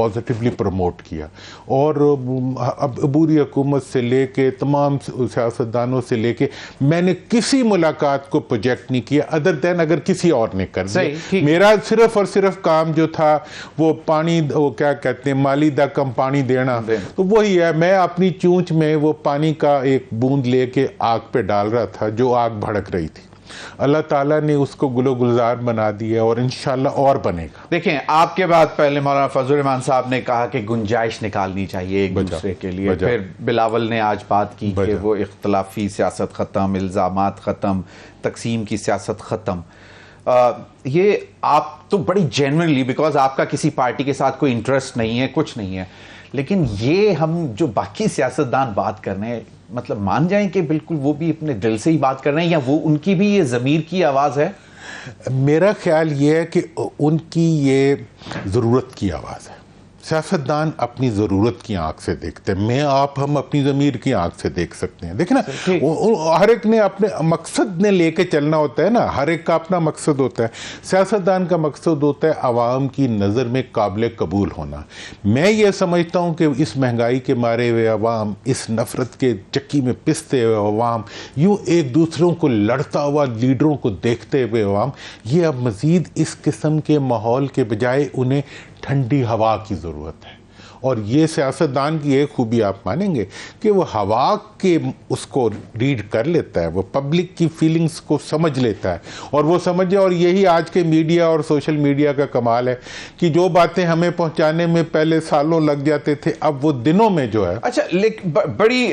Positively promote کیا, اور اب عبوری حکومت سے لے کے تمام سیاستدانوں سے لے کے میں نے کسی ملاقات کو پروجیکٹ نہیں کیا ادر دین اگر کسی اور نے کر دیا. میرا صرف اور صرف کام جو تھا وہ پانی, وہ کیا کہتے ہیں, مالی دا کم پانی دینا, تو وہی ہے. میں اپنی چونچ میں وہ پانی کا ایک بوند لے کے آگ پہ ڈال رہا تھا جو آگ بھڑک رہی تھی. اللہ تعالیٰ نے اس کو گل و گلزار بنا دیا اور انشاءاللہ اور بنے گا. دیکھیں, آپ کے بعد پہلے مولانا فضل الرحمان صاحب نے کہا کہ گنجائش نکالنی چاہیے ایک دوسرے کے لیے, پھر بلاول نے آج بات کی کہ وہ اختلافی سیاست ختم, الزامات ختم, تقسیم کی سیاست ختم. یہ آپ تو بڑی جینوئنلی, بیکاز آپ کا کسی پارٹی کے ساتھ کوئی انٹرسٹ نہیں ہے, کچھ نہیں ہے, لیکن یہ ہم جو باقی سیاستدان بات کر رہے ہیں, مطلب مان جائیں کہ بالکل وہ بھی اپنے دل سے ہی بات کر رہے ہیں, یا وہ ان کی بھی یہ ضمیر کی آواز ہے؟ میرا خیال یہ ہے کہ ان کی یہ ضرورت کی آواز ہے. سیاستدان اپنی ضرورت کی آنکھ سے دیکھتے ہیں, میں آپ ہم اپنی ضمیر کی آنکھ سے دیکھ سکتے ہیں. دیکھیں نا, ہر ایک نے اپنے مقصد نے لے کے چلنا ہوتا ہے نا, ہر ایک کا اپنا مقصد ہوتا ہے. سیاستدان کا مقصد ہوتا ہے عوام کی نظر میں قابل قبول ہونا. میں یہ سمجھتا ہوں کہ اس مہنگائی کے مارے ہوئے عوام, اس نفرت کے چکی میں پستے ہوئے عوام, یوں ایک دوسروں کو لڑتا ہوا لیڈروں کو دیکھتے ہوئے عوام, یہ اب مزید اس قسم کے ماحول کے بجائے انہیں ٹھنڈی ہوا کی ضرورت ہے. اور یہ سیاستدان کی ایک خوبی آپ مانیں گے کہ وہ ہوا کے اس کو ریڈ کر لیتا ہے, وہ پبلک کی فیلنگز کو سمجھ لیتا ہے, اور وہ سمجھے. اور یہی آج کے میڈیا اور سوشل میڈیا کا کمال ہے کہ جو باتیں ہمیں پہنچانے میں پہلے سالوں لگ جاتے تھے, اب وہ دنوں میں جو ہے. اچھا, لیکن بڑی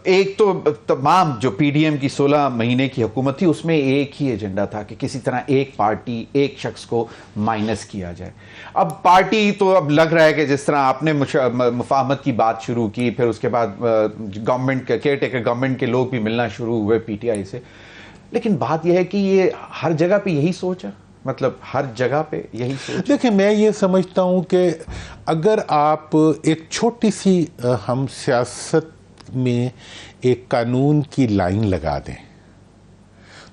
ایک تو تمام جو پی ڈی ایم کی 16 مہینے کی حکومت تھی, اس میں ایک ہی ایجنڈا تھا کہ کسی طرح ایک پارٹی, ایک شخص کو مائنس کیا جائے. اب پارٹی تو اب لگ رہا ہے کہ جس طرح آپ نے مفاہمت کی بات شروع کی, پھر اس کے بعد گورنمنٹ کیئر ٹیکر گورنمنٹ کے لوگ بھی ملنا شروع ہوئے پی ٹی آئی سے, لیکن بات یہ ہے کہ یہ ہر جگہ پہ یہی سوچ ہے, مطلب ہر جگہ پہ یہی سوچ. دیکھیں, میں یہ سمجھتا ہوں کہ اگر آپ ایک چھوٹی سی ہم سیاست میں ایک قانون کی لائن لگا دیں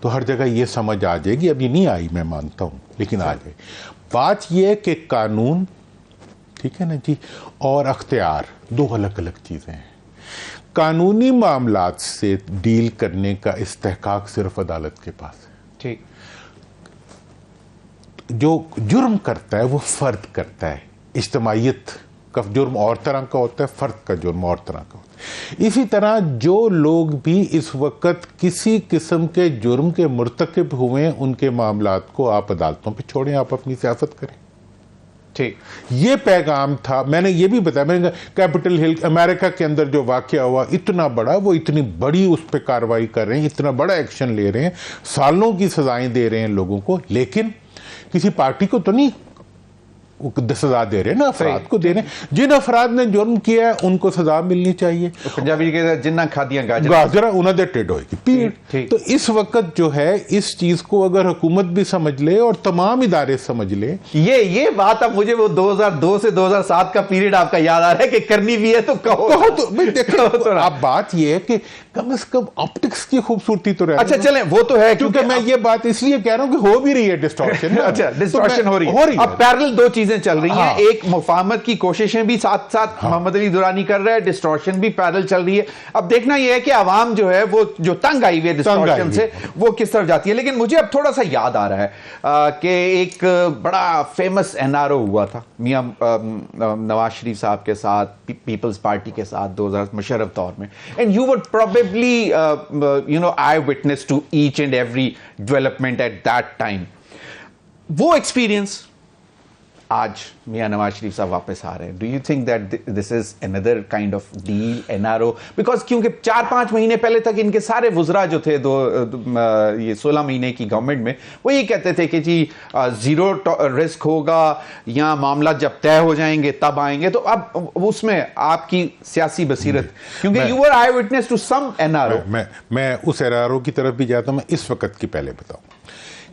تو ہر جگہ یہ سمجھ آ جائے گی. اب یہ نہیں آئی, میں مانتا ہوں, لیکن آ جائے. بات یہ ہے کہ قانون, ٹھیک ہے نا جی, اور اختیار دو الگ الگ چیزیں ہیں. قانونی معاملات سے ڈیل کرنے کا استحقاق صرف عدالت کے پاس ہے. ٹھیک. جو جرم کرتا ہے وہ فرد کرتا ہے. اجتماعیت کا جرم اور طرح کا ہوتا ہے, فرد کا جرم اور طرح کا ہوتا ہے. اسی طرح جو لوگ بھی اس وقت کسی قسم کے جرم کے مرتکب ہوئے ہیں, ان کے معاملات کو آپ عدالتوں پہ چھوڑیں, آپ اپنی سیاست کریں. ٹھیک. یہ پیغام تھا. میں نے یہ بھی بتایا, میں نے کہا کیپٹل ہل امریکہ کے اندر جو واقعہ ہوا اتنا بڑا, وہ اتنی بڑی اس پہ کارروائی کر رہے ہیں, اتنا بڑا ایکشن لے رہے ہیں, سالوں کی سزائیں دے رہے ہیں لوگوں کو, لیکن کسی پارٹی کو تو نہیں سزا دے رہے ہیں نا, افراد کو دے رہے ہیں. جن افراد نے جرم کیا ہے ان کو سزا ملنی چاہیے. پنجابی کہتے ہیں جنہ کھادیاں گاجرا انہوں دے ٹیڈ ہوئے گی. تو اس وقت جو ہے اس چیز کو اگر حکومت بھی سمجھ لے اور تمام ادارے سمجھ لے, یہ بات اب مجھے وہ 2002 سے 2007 کا پیریڈ آپ کا یاد آ رہا ہے کہ کرنی بھی ہے تو کہو. اب بات یہ ہے کہ کم از کم آپٹکس کی خوبصورتی تو رہے. اچھا چلیں, وہ تو ہے, کیونکہ میں یہ بات اس لیے کہہ رہا ہوں کہ ہو بھی رہی ہے ڈسٹارشن. اچھا, ڈسٹارشن ہو رہی ہے. اب پیرل دو چیزیں چل رہی ہیں, ایک مفاہمت کی کوششیں بھی ساتھ ساتھ محمد علی درانی کر رہا ہے, ڈسٹارشن بھی پیرل چل رہی ہے. اب دیکھنا یہ ہے کہ عوام جو ہے وہ جو تنگ آئی ہوئی ہے ڈسٹارشن سے, وہ کس طرف جاتی ہے. لیکن مجھے اب تھوڑا سا یاد آ رہا ہے کہ ایک بڑا فیمس این آر او ہوا تھا میاں نواز شریف صاحب کے ساتھ, پیپلز پارٹی کے ساتھ 2000 مشرف دور میں, and you were probably eye witness to each and every development at that time. وہ ایکسپیرئنس آج میاں نواز شریف صاحب واپس آ رہے ہیں. Do you think that this is another kind of deal N R O, because کیونکہ 4-5 مہینے پہلے تک ان کے سارے وزراء جو تھے یہ 16 مہینے کی گورنمنٹ میں, وہ یہ کہتے تھے کہ جی زیرو رسک ہوگا, یا معاملات جب طے ہو جائیں گے تب آئیں گے. تو اب اس میں آپ کی سیاسی بصیرت, کیونکہ you were eye witness to some N R O. میں اس این آر او کی طرف بھی جاتا ہوں. میں اس وقت کی پہلے بتاؤں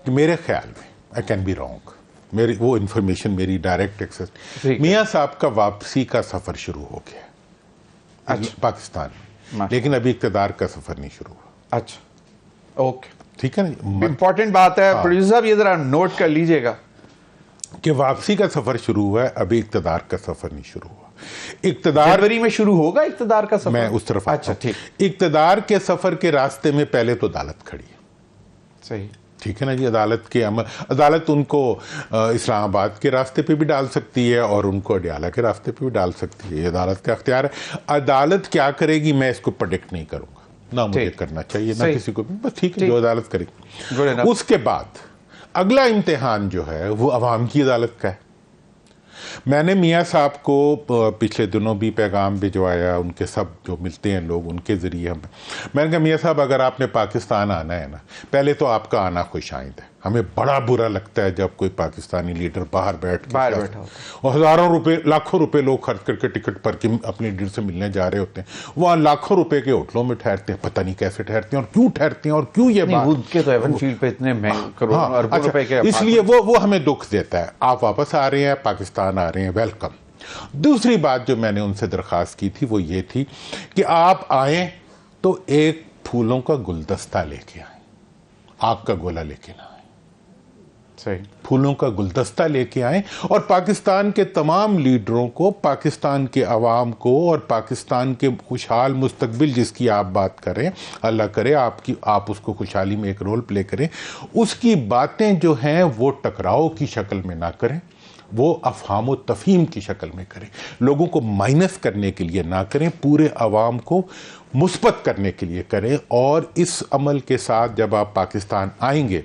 کہ میرے خیال میں, آئی کین بی رانگ, میری وہ انفارمیشن میری ڈائریکٹ ایکسس, میاں صاحب کا واپسی کا سفر شروع ہو گیا پاکستان میں, لیکن ابھی اقتدار کا سفر نہیں شروع ہوا. اچھا, اوکے, ٹھیک ہے نا. امپورٹنٹ بات ہے پروڈیوسر صاحب, یہ ذرا نوٹ کر لیجئے گا کہ واپسی کا سفر شروع ہوا ہے, ابھی اقتدار کا سفر نہیں شروع ہوا. اقتدار جنوری میں شروع ہوگا اقتدار کا سفر. میں اس طرف اچھا ٹھیک. اقتدار کے سفر کے راستے میں پہلے تو عدالت کھڑی ہے. صحیح, ٹھیک ہے نا جی. عدالت کے عمل, عدالت ان کو اسلام آباد کے راستے پہ بھی ڈال سکتی ہے اور ان کو اڈیالہ کے راستے پہ بھی ڈال سکتی ہے. یہ عدالت کا اختیار ہے. عدالت کیا کرے گی میں اس کو پریڈکٹ نہیں کروں گا, نہ مجھے کرنا چاہیے نہ کسی کو بھی. بس ٹھیک ہے, جو عدالت کرے گی. اس کے بعد اگلا امتحان جو ہے وہ عوام کی عدالت کا ہے. میں نے میاں صاحب کو پچھلے دنوں بھی پیغام بھجوایا, ان کے سب جو ملتے ہیں لوگ ان کے ذریعے میں نے کہا میاں صاحب اگر آپ نے پاکستان آنا ہے نا, پہلے تو آپ کا آنا خوش آئند ہے. ہمیں بڑا برا لگتا ہے جب کوئی پاکستانی لیڈر باہر بیٹھا اور ہزاروں روپے لاکھوں روپے لوگ خرچ کر کے ٹکٹ پر کے اپنے لیڈر سے ملنے جا رہے ہوتے ہیں, وہاں لاکھوں روپے کے ہوٹلوں میں ٹھہرتے ہیں. پتہ نہیں کیسے ٹھہرتے ہیں اور کیوں ٹھہرتے ہیں اور کیوں یہ بات کے تو ایون فیلڈ پہ اتنے اربوں روپے کے. اس لیے وہ ہمیں دکھ دیتا ہے. آپ واپس آ رہے ہیں, پاکستان آ رہے ہیں, ویلکم. دوسری بات جو میں نے ان سے درخواست کی تھی وہ یہ تھی کہ آپ آئیں تو ایک پھولوں کا گلدستہ لے کے آئیں, آگ کا گولا لے کے نہ آئیں. صحیح, پھولوں کا گلدستہ لے کے آئیں اور پاکستان کے تمام لیڈروں کو, پاکستان کے عوام کو اور پاکستان کے خوشحال مستقبل جس کی آپ بات کریں, اللہ کرے آپ اس کو خوشحالی میں ایک رول پلے کریں, اس کی باتیں جو ہیں وہ ٹکراؤ کی شکل میں نہ کریں, وہ افہام و تفہیم کی شکل میں کریں. لوگوں کو مائنس کرنے کے لیے نہ کریں, پورے عوام کو مثبت کرنے کے لیے کریں. اور اس عمل کے ساتھ جب آپ پاکستان آئیں گے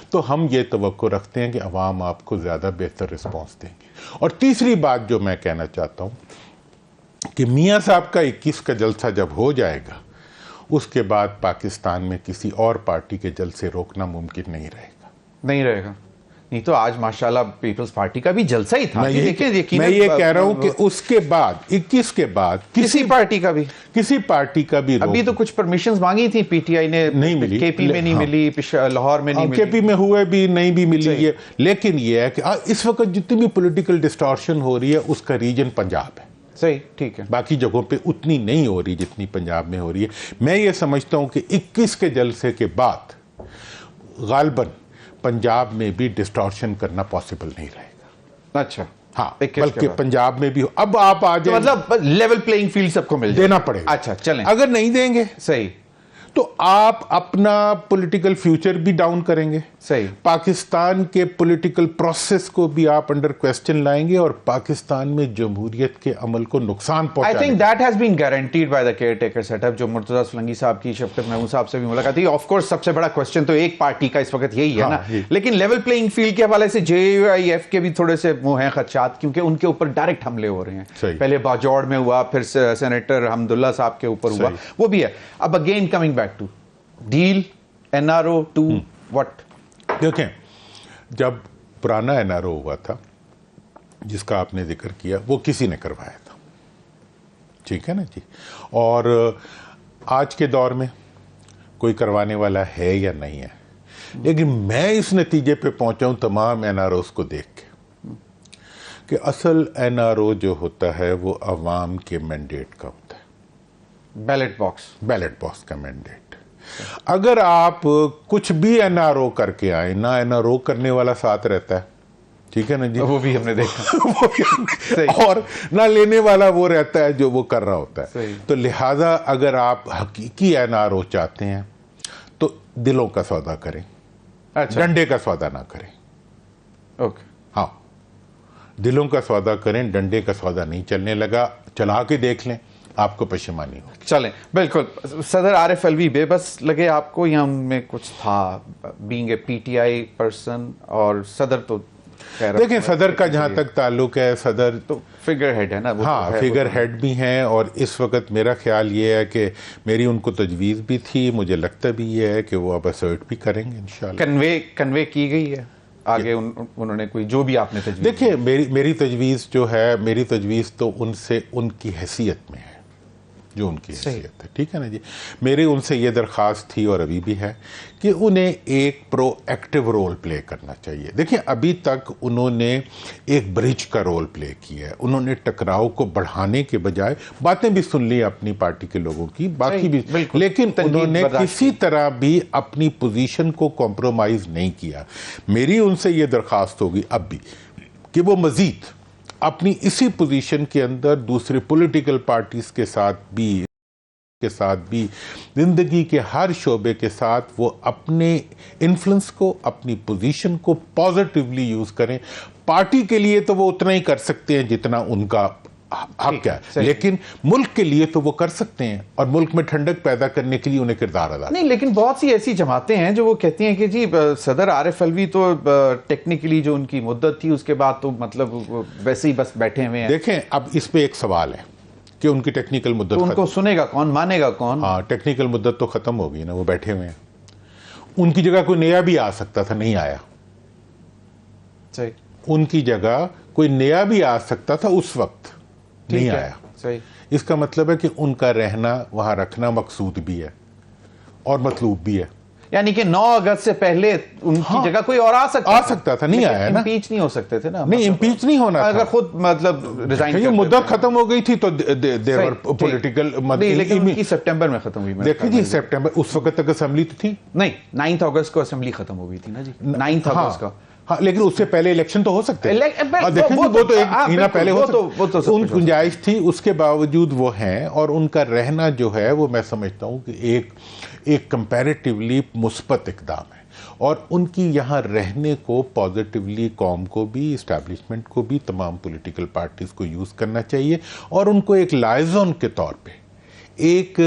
تو ہم یہ توقع رکھتے ہیں کہ عوام آپ کو زیادہ بہتر رسپانس دیں گے. اور تیسری بات جو میں کہنا چاہتا ہوں کہ میاں صاحب کا 21 کا جلسہ جب ہو جائے گا, اس کے بعد پاکستان میں کسی اور پارٹی کے جلسے روکنا ممکن نہیں رہے گا. نہیں رہے گا. نہیں تو آج ماشاءاللہ پیپلز پارٹی کا بھی جلسہ ہی تھا. میں یہ کہہ رہا ہوں کہ اس کے بعد 21 کے بعد کسی پارٹی کا بھی ابھی تو کچھ پرمیشنز مانگی تھی پی ٹی آئی نے, نہیں ملی, کے پی میں نہیں ملی, لاہور میں نہیں ملی, کے پی میں ہوئے بھی نہیں بھی ملی ہے. لیکن یہ ہے کہ اس وقت جتنی بھی پولیٹیکل ڈسٹارشن ہو رہی ہے اس کا ریجن پنجاب ہے. صحیح, ٹھیک ہے. باقی جگہوں پہ اتنی نہیں ہو رہی جتنی پنجاب میں ہو رہی ہے. میں یہ سمجھتا ہوں کہ 21 کے جلسے کے بعد غالباً پنجاب میں بھی ڈسٹارشن کرنا پاسبل نہیں رہے گا. اچھا, ہاں, بلکہ پنجاب میں بھی اب آپ آ جائیں, مطلب لیول پلینگ فیلڈ سب کو مل دینا پڑے گا. اچھا چلیں, اگر نہیں دیں گے صحیح تو آپ اپنا پولیٹیکل فیوچر بھی ڈاؤن کریں گے. صحیح, پاکستان کے پولیٹیکل پروسیس کو بھی آپ انڈر کوسچن لائیں گے اور پاکستان میں جمہوریت کے عمل کو نقصان پہنچائیں گے. I think that has been guaranteed by the caretaker setup. جو مرتضیٰ سولنگی صاحب کی شفقت محمود صاحب سے بھی ملاقات تھی. آف کورس سب سے بڑا کوسچن تو ایک پارٹی کا اس وقت یہی ہے نا, لیکن لیول پلینگ فیلڈ کے حوالے سے JUIF کے بھی تھوڑے سے وہ ہیں خدشات, کیونکہ ان کے اوپر ڈائریکٹ حملے ہو رہے ہیں. پہلے باجوڑ میں ہوا, پھر سینیٹر حمداللہ صاحب کے اوپر ہوا, وہ بھی ہے. اب again coming back to deal NRO 2 what. دیکھیں, جب پرانا NRO ہوا تھا جس کا آپ نے ذکر کیا, وہ کسی نے کروایا تھا, ٹھیک ہے نا جی. اور آج کے دور میں کوئی کروانے والا ہے یا نہیں ہے, لیکن میں اس نتیجے پہ پہنچا ہوں تمام NROs کو دیکھ کے کہ اصل NRO جو ہوتا ہے وہ عوام کے مینڈیٹ کا ہوتا ہے, بیلٹ باکس کا مینڈیٹ. اگر آپ کچھ بھی NRO کر کے آئیں, نہ NRO کرنے والا ساتھ رہتا ہے, ٹھیک ہے نا جی, وہ بھی ہم نے دیکھا, اور نہ لینے والا وہ رہتا ہے جو وہ کر رہا ہوتا ہے. تو لہٰذا اگر آپ حقیقی NRO چاہتے ہیں تو دلوں کا سودا کریں, ڈنڈے کا سودا نہ کریں. اوکے, ہاں, دلوں کا سودا کریں, ڈنڈے کا سودا نہیں چلنے لگا, چلا کے دیکھ لیں, آپ کو پشیمانی ہو. چلیں, بالکل. صدر عارف الوی بے بس لگے آپ کو یا ان میں کچھ تھا, بینگ اے PTI پرسن؟ اور صدر تو دیکھیں, صدر کا جہاں تک تعلق ہے, صدر تو فگر ہیڈ ہے نا. ہاں, فگر ہیڈ بھی ہیں. اور اس وقت میرا خیال یہ ہے کہ میری ان کو تجویز بھی تھی, مجھے لگتا بھی یہ ہے کہ وہ اب اسرٹ بھی کریں گے انشاءاللہ. کنوے کی گئی ہے آگے انہوں نے کوئی جو بھی آپ نے تجویز. دیکھیں, میری تجویز جو ہے, میری تجویز تو ان سے ان کی حیثیت میں ہے, جو ان کی حیثیت ہے, ٹھیک ہے نا جی. میری ان سے یہ درخواست تھی اور ابھی بھی ہے کہ انہیں ایک پرو ایکٹیو رول پلے کرنا چاہیے. دیکھیں, ابھی تک انہوں نے ایک برج کا رول پلے کیا ہے. انہوں نے ٹکراؤ کو بڑھانے کے بجائے باتیں بھی سن لی اپنی پارٹی کے لوگوں کی, باقی بھی, لیکن انہوں نے کسی طرح بھی اپنی پوزیشن کو کمپرومائز نہیں کیا. میری ان سے یہ درخواست ہوگی اب بھی کہ وہ مزید اپنی اسی پوزیشن کے اندر دوسرے پولیٹیکل پارٹیز کے ساتھ بھی زندگی کے ہر شعبے کے ساتھ وہ اپنے انفلوئنس کو، اپنی پوزیشن کو پازیٹیولی یوز کریں. پارٹی کے لیے تو وہ اتنا ہی کر سکتے ہیں جتنا ان کا حق ہے، لیکن ملک کے لیے تو وہ کر سکتے ہیں، اور ملک میں ٹھنڈک پیدا کرنے کے لیے انہیں کردار ادا نہیں. لیکن بہت سی ایسی جماعتیں ہیں جو وہ کہتی ہیں کہ جی صدر عارف علوی تو ٹیکنیکلی جو ان کی مدت تھی اس کے بعد تو مطلب ویسے ہی بس بیٹھے ہوئے ہیں. دیکھیں اب اس پہ ایک سوال ہے کہ ان کی ٹیکنیکل مدت تو ان کو سنے گا کون، مانے گا کون؟ ہاں، ٹیکنیکل مدت تو ختم ہو گئی نا، وہ بیٹھے ہوئے ہیں. ان کی جگہ کوئی نیا بھی آ سکتا تھا، نہیں آیا. صحیح. ان کی جگہ کوئی نیا بھی آ سکتا تھا، اس وقت نہیں آیا. صحیح. اس کا مطلب ہے کہ ان کا رہنا وہاں رکھنا مقصود بھی ہے اور مطلوب بھی ہے. یعنی کہ 9 اگست سے پہلے ان کی جگہ کوئی اور آ سکتا تھا، نہیں آیا نا. امپیچ نہیں ہو سکتے تھے نا. نہیں، امپیچ نہیں ہونا اگر خود مطلب ریزائن یہ مدت ختم ہو گئی تھی تو دیور پولیٹیکل. لیکن ان کی سپٹمبر میں ختم ہوئی. دیکھیں جی، سپٹمبر اس وقت تک اسمبلی تو تھی نہیں. 9 اگست کو اسمبلی ختم ہو گئی تھی نا جی. 9 اگست کا. ہاں، لیکن اس سے پہلے الیکشن تو ہو سکتے ہیں. دیکھیں وہ تو ایک مہینہ پہلے ہو سکتا، ان گنجائش تھی. اس کے باوجود وہ ہیں، اور ان کا رہنا جو ہے وہ میں سمجھتا ہوں کہ ایک کمپیریٹیولی مثبت اقدام ہے. اور ان کی یہاں رہنے کو پازیٹیولی قوم کو بھی، اسٹیبلشمنٹ کو بھی، تمام پولیٹیکل پارٹیز کو یوز کرنا چاہیے، اور ان کو ایک لائزون کے طور پہ، ایک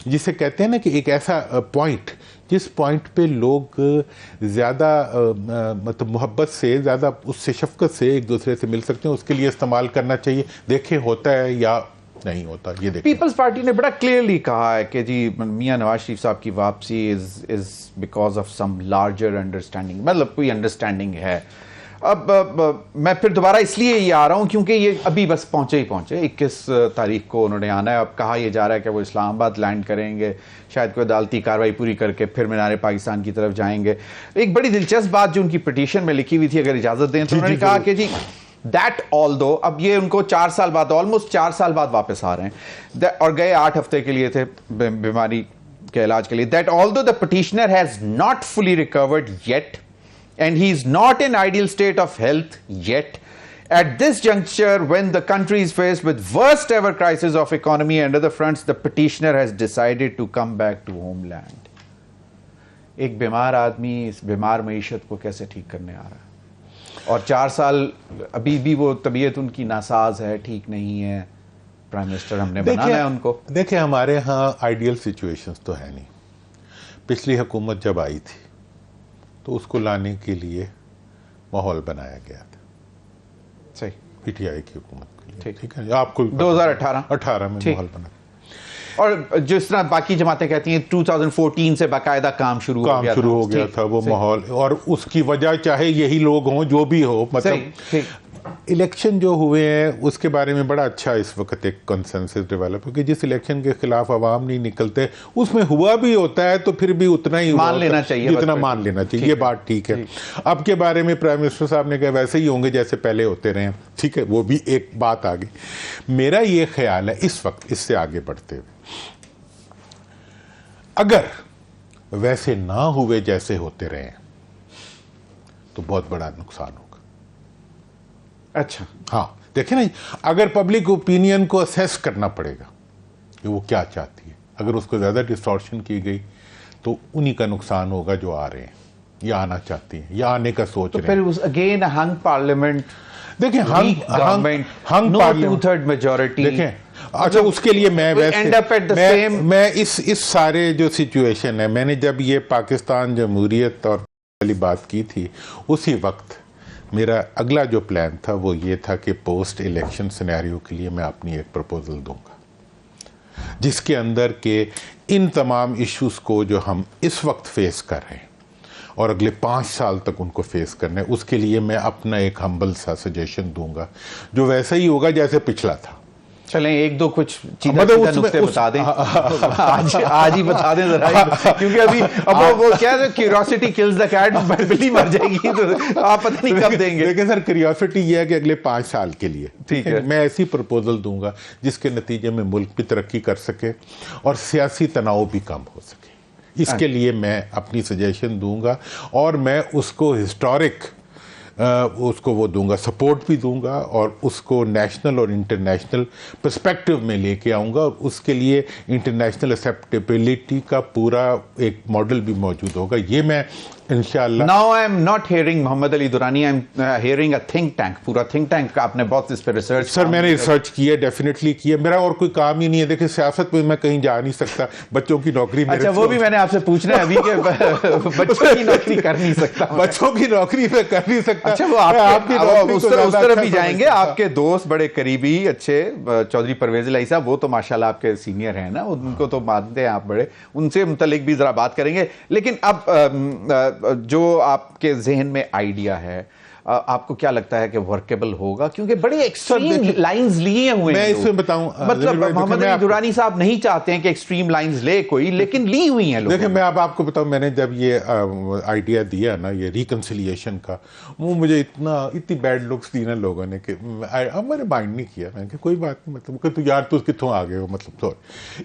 جسے کہتے ہیں نا کہ ایک ایسا پوائنٹ جس پوائنٹ پہ لوگ زیادہ مطلب محبت سے، زیادہ اس سے شفقت سے ایک دوسرے سے مل سکتے ہیں، اس کے لیے استعمال کرنا چاہیے. دیکھیں ہوتا ہے یا نہیں ہوتا. یہ دیکھیں پیپلز پارٹی نے بڑا کلیئرلی کہا ہے کہ جی میاں نواز شریف صاحب کی واپسی is because of some larger understanding, مطلب کوئی انڈرسٹینڈنگ ہے. اب میں پھر دوبارہ اس لیے یہ آ رہا ہوں کیونکہ یہ ابھی بس پہنچے 21 تاریخ کو انہوں نے آنا ہے. اب کہا یہ جا رہا ہے کہ وہ اسلام آباد لینڈ کریں گے، شاید کوئی عدالتی کارروائی پوری کر کے پھر مینار پاکستان کی طرف جائیں گے. ایک بڑی دلچسپ بات جو ان کی پٹیشن میں لکھی ہوئی تھی، اگر اجازت دیں تو انہوں نے کہا کہ جی دیٹ آل دو، اب یہ ان کو 4 سال بعد، آلموسٹ 4 سال بعد واپس آ رہے ہیں، اور گئے 8 ہفتے کے لیے تھے بیماری کے علاج کے لیے. That although the petitioner has not fully recovered yet and he is not in ideal state of health yet. At this juncture, when the country is faced with worst ever crisis of economy and other fronts, the petitioner has decided to come back to homeland. ایک بیمار آدمی اس بیمار معیشت کو کیسے ٹھیک کرنے آ رہا ہے، اور 4 سال ابھی بھی وہ طبیعت ان کی ناساز ہے، ٹھیک نہیں ہے. پرائم منسٹر ہم نے بنانا ہے ان کو. دیکھیں ہمارے ہاں آئیڈیل سچویشنز تو ہے نہیں. پچھلی حکومت جب آئی تھی تو اس کو لانے کے لیے ماحول بنایا گیا تھا. صحیح. پی ٹی آئی کی حکومت کے لیے. ٹھیک ہے، آپ کو 2018 میں ماحول بنا. اور جس طرح باقی جماعتیں کہتی ہیں 2014 سے باقاعدہ کام شروع ہو گیا تھا وہ ماحول، اور اس کی وجہ چاہے یہی لوگ ہوں جو بھی ہو، مطلب الیکشن جو ہوئے ہیں اس کے بارے میں بڑا اچھا اس وقت ایک کنسنسس ڈیولپ ہو کہ جس الیکشن کے خلاف عوام نہیں نکلتے اس میں ہوا بھی ہوتا ہے تو پھر بھی اتنا ہی مان لینا چاہیے، جتنا مان لینا چاہیے. یہ بات ٹھیک ہے. اب کے بارے میں پرائم منسٹر صاحب نے کہا ویسے ہی ہوں گے جیسے پہلے ہوتے رہے. ٹھیک ہے، وہ بھی ایک بات آ گئی. میرا یہ خیال ہے اس وقت اس سے آگے بڑھتے ہوئے، اگر ویسے نہ ہوئے جیسے ہوتے رہے تو بہت بڑا نقصان ہوگا. اچھا ہاں دیکھیں نا، اگر پبلک اوپینین کو اسیس کرنا پڑے گا کہ وہ کیا چاہتی ہے، اگر اس کو زیادہ ڈسٹارشن کی گئی تو انہی کا نقصان ہوگا جو آ رہے ہیں یا آنا چاہتی ہیں یا آنے کا سوچ رہے ہیں. پھر اگین ہنگ پارلیمنٹ. دیکھیں ہنگ پارلیمنٹ میجورٹی. دیکھیں اچھا، اس کے لیے میں اس سارے جو سچویشن ہے، میں نے جب یہ پاکستان جمہوریت اور والی بات کی تھی اسی وقت میرا اگلا جو پلان تھا وہ یہ تھا کہ پوسٹ الیکشن سینیریو کے لیے میں اپنی ایک پروپوزل دوں گا جس کے اندر کہ ان تمام ایشوز کو جو ہم اس وقت فیس کر رہے ہیں اور اگلے 5 سال تک ان کو فیس کرنا ہے، اس کے لیے میں اپنا ایک ہمبل سا سجیشن دوں گا جو ویسا ہی ہوگا جیسے پچھلا تھا. چلیں 1-2 کچھ نقطے بتا دیں آج ہی بتا دیں ذرا، کیونکہ اب وہ کیا کیوریوسٹی کلز دا کیٹ، بلی مر جائے گی تو آپ پتہ نہیں کب دیں گے. دیکھیں سر، کیوریوسٹی یہ ہے کہ اگلے 5 سال کے لیے ٹھیک ہے میں ایسی پروپوزل دوں گا جس کے نتیجے میں ملک بھی ترقی کر سکے اور سیاسی تناؤ بھی کم ہو سکے. اس کے لیے میں اپنی سجیشن دوں گا اور میں اس کو ہسٹورک اس کو وہ دوں گا، سپورٹ بھی دوں گا، اور اس کو نیشنل اور انٹرنیشنل پرسپیکٹو میں لے کے آؤں گا، اور اس کے لیے انٹرنیشنل ایکسیپٹیبلٹی کا پورا ایک ماڈل بھی موجود ہوگا. یہ میں انشاءاللہ. Now I am not hearing Muhammad Ali Durrani, I am hearing a think tank. پورا think tank کا آپ نے بہت اس پہ ریسرچ. سر میں نے ریسرچ کی ہے, ڈیفینیٹلی کی ہے. میرا اور کوئی کام ہی نہیں ہے. دیکھیں سیاست میں کہیں جا نہیں سکتا, بچوں کی نوکری. اچھا وہ بھی میں نے آپ سے پوچھنا ہے ابھی کہ بچوں کی نوکری کر نہیں سکتا. بچوں کی نوکری میں کر نہیں سکتا. اچھا وہ آپ اس طرف بھی جائیں گے. آپ کے دوست بڑے قریبی اچھے چودھری پرویز الہی صاحب, وہ تو ماشاءاللہ آپ کے سینئر ہیں نا, ان کو تو مانتے ہیں آپ بڑے, ان سے متعلق بھی ذرا بات کریں گے. لیکن اب جو آپ کے ذہن میں آئیڈیا ہے, آپ کو کیا لگتا ہے کہ ورکیبل ہوگا؟ کیونکہ بڑے ایکسٹریم لائنز لیے ہوئے ہیں. میں اس میں بتاؤں, مطلب محمد علی دورانی صاحب نہیں چاہتے ہیں کہ ایکسٹریم لائنز لے کوئی, لیکن لی ہوئی ہیں لوگ. دیکھیں میں اب آپ کو بتاؤں, میں نے جب یہ آئیڈیا دیا نا یہ ریکنسیلیشن کا, وہ مجھے اتنی بیڈ لکس دی نا لوگوں نے کہ میں نے مائنڈ نہیں کیا. میں نے کہا کوئی بات نہیں, مطلب کہ تو یار تو کتوں آ گئے ہو, مطلب تو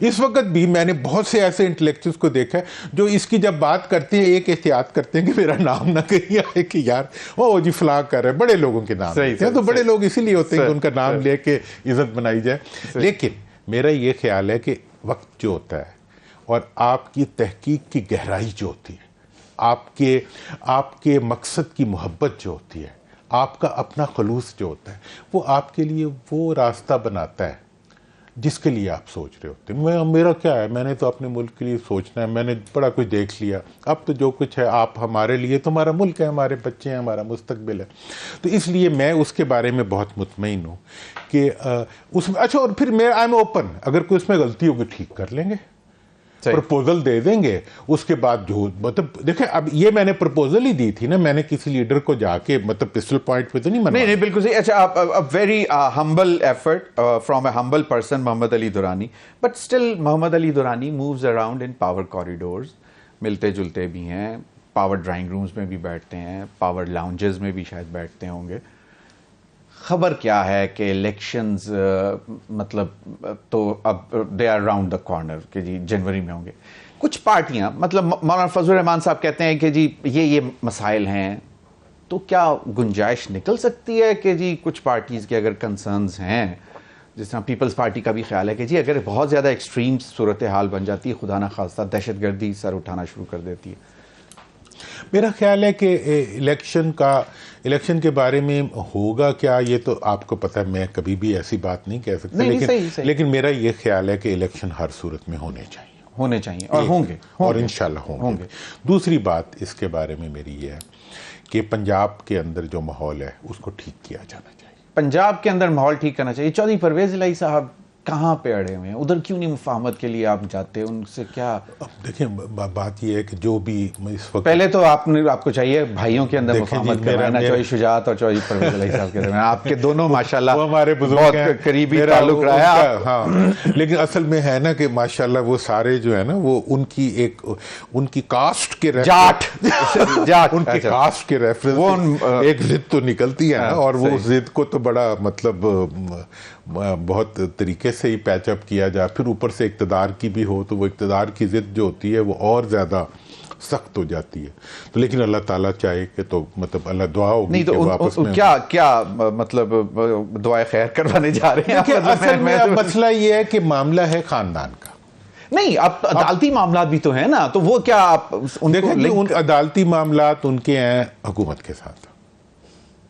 اس وقت بھی میں نے بہت سے ایسے انٹلیکچوئلس کو دیکھا ہے جو اس کی جب بات کرتے ہیں ایک احتیاط کرتے ہیں کہ میرا نام نہ کہیں آئے کہ یار وہ جی فلاں کر رہے. بڑے لوگوں کے نام ہیں تو بڑے لوگ اسی لیے ہوتے ہیں کہ ان کا نام لے کے عزت بنائی جائے. لیکن میرا یہ خیال ہے کہ وقت جو ہوتا ہے اور آپ کی تحقیق کی گہرائی جو ہوتی ہے, آپ کے مقصد کی محبت جو ہوتی ہے, آپ کا اپنا خلوص جو ہوتا ہے, وہ آپ کے لیے وہ راستہ بناتا ہے جس کے لیے آپ سوچ رہے ہوتے ہیں. میرا کیا ہے, میں نے تو اپنے ملک کے لیے سوچنا ہے, میں نے بڑا کچھ دیکھ لیا, اب تو جو کچھ ہے آپ ہمارے لیے, تو ہمارا ملک ہے, ہمارے بچے ہیں, ہمارا مستقبل ہے. تو اس لیے میں اس کے بارے میں بہت مطمئن ہوں کہ اس میں اچھا. اور پھر میں آئی ایم اوپن, اگر کوئی اس میں غلطی ہوگی ٹھیک کر لیں گے, پرپوزل دے دیں گے. اس کے بعد جو مطلب دیکھیں اب یہ میں نے پرپوزل ہی دی تھی نا, میں نے کسی لیڈر کو جا کے مطلب پسٹل پوائنٹ پہ تو نہیں منوایا. نہیں بالکل صحیح. اچھا very humble effort from a humble person Muhammad Ali Durrani, but still Muhammad Ali Durrani moves around in power corridors, ملتے جلتے بھی ہیں, پاور ڈرائنگ رومز میں بھی بیٹھتے ہیں, پاور لاؤنجز میں بھی شاید بیٹھتے ہوں گے. خبر کیا ہے کہ الیکشنز مطلب تو اب they are round the corner کہ جی جنوری میں ہوں گے. کچھ پارٹیاں مطلب مولانا فضل الرحمان صاحب کہتے ہیں کہ جی یہ مسائل ہیں, تو کیا گنجائش نکل سکتی ہے کہ جی کچھ پارٹیز کے اگر کنسرنز ہیں, جس طرح پیپلز پارٹی کا بھی خیال ہے کہ جی اگر بہت زیادہ ایکسٹریم صورتحال بن جاتی ہے, خدا نہ خواستہ دہشت گردی سر اٹھانا شروع کر دیتی ہے. میرا خیال ہے کہ الیکشن کے بارے میں ہوگا کیا یہ تو آپ کو پتہ ہے, میں کبھی بھی ایسی بات نہیں کہہ سکتا, لیکن میرا یہ خیال ہے کہ الیکشن ہر صورت میں ہونے چاہیے اور ہوں گے اور انشاءاللہ ہوں گے. دوسری بات اس کے بارے میں میری یہ ہے کہ پنجاب کے اندر جو ماحول ہے اس کو ٹھیک کیا جانا چاہیے. پنجاب کے اندر ماحول ٹھیک کرنا چاہیے. چودھری پرویز الہی صاحب کہاں پہ اڑے ہوئے ہیں, ادھر کیوں نہیں مفاہمت کے لیے آپ جاتے, ان سے کیا؟ دیکھیں بات یہ ہے کہ جو بھی اس وقت پہلے تو آپ کو چاہیے بھائیوں کے اندر مفاہمت کروانا, چودھری شجاعت اور چودھری پرویز الہی صاحب کے درمیان آپ کے دونوں ماشاءاللہ ہمارے بہت قریبی تعلق رہا ہے. ہاں لیکن اصل میں ہے نا کہ ماشاءاللہ وہ سارے جو ہے نا وہ ان کی کاسٹ کے ان کی کاسٹ کے ریفرنس ایک ضد تو نکلتی ہے نا, اور وہ ضد کو تو بڑا مطلب بہت طریقے سے ہی پیچ اپ کیا جائے, پھر اوپر سے اقتدار کی بھی ہو تو وہ اقتدار کی ضد جو ہوتی ہے وہ اور زیادہ سخت ہو جاتی ہے. تو لیکن اللہ تعالیٰ چاہے کہ تو مطلب اللہ دعا ہوگی نہیں تو واپس میں کیا مطلب دعائے خیر کروانے جا رہے ہیں. اصل میں مسئلہ یہ ہے کہ معاملہ ہے خاندان کا, نہیں اب عدالتی معاملات بھی تو ہیں نا, تو وہ کیا آپ دیکھیں ان عدالتی معاملات ان کے ہیں حکومت کے ساتھ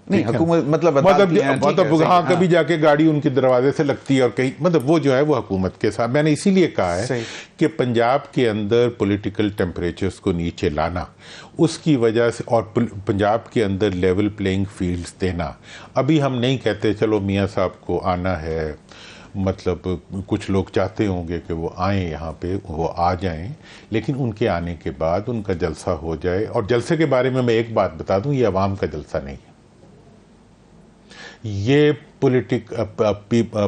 نہیں, حکومت مطلب ہاں کبھی جا کے گاڑی ان کے دروازے سے لگتی ہے اور کہیں مطلب وہ جو ہے وہ حکومت کے ساتھ. میں نے اسی لیے کہا ہے کہ پنجاب کے اندر پولیٹیکل ٹیمپریچرز کو نیچے لانا, اس کی وجہ سے, اور پنجاب کے اندر لیول پلینگ فیلڈز دینا. ابھی ہم نہیں کہتے چلو میاں صاحب کو آنا ہے, مطلب کچھ لوگ چاہتے ہوں گے کہ وہ آئیں یہاں پہ, وہ آ جائیں, لیکن ان کے آنے کے بعد ان کا جلسہ ہو جائے. اور جلسے کے بارے میں ایک بات بتا دوں, یہ عوام کا جلسہ نہیں ہے, یہ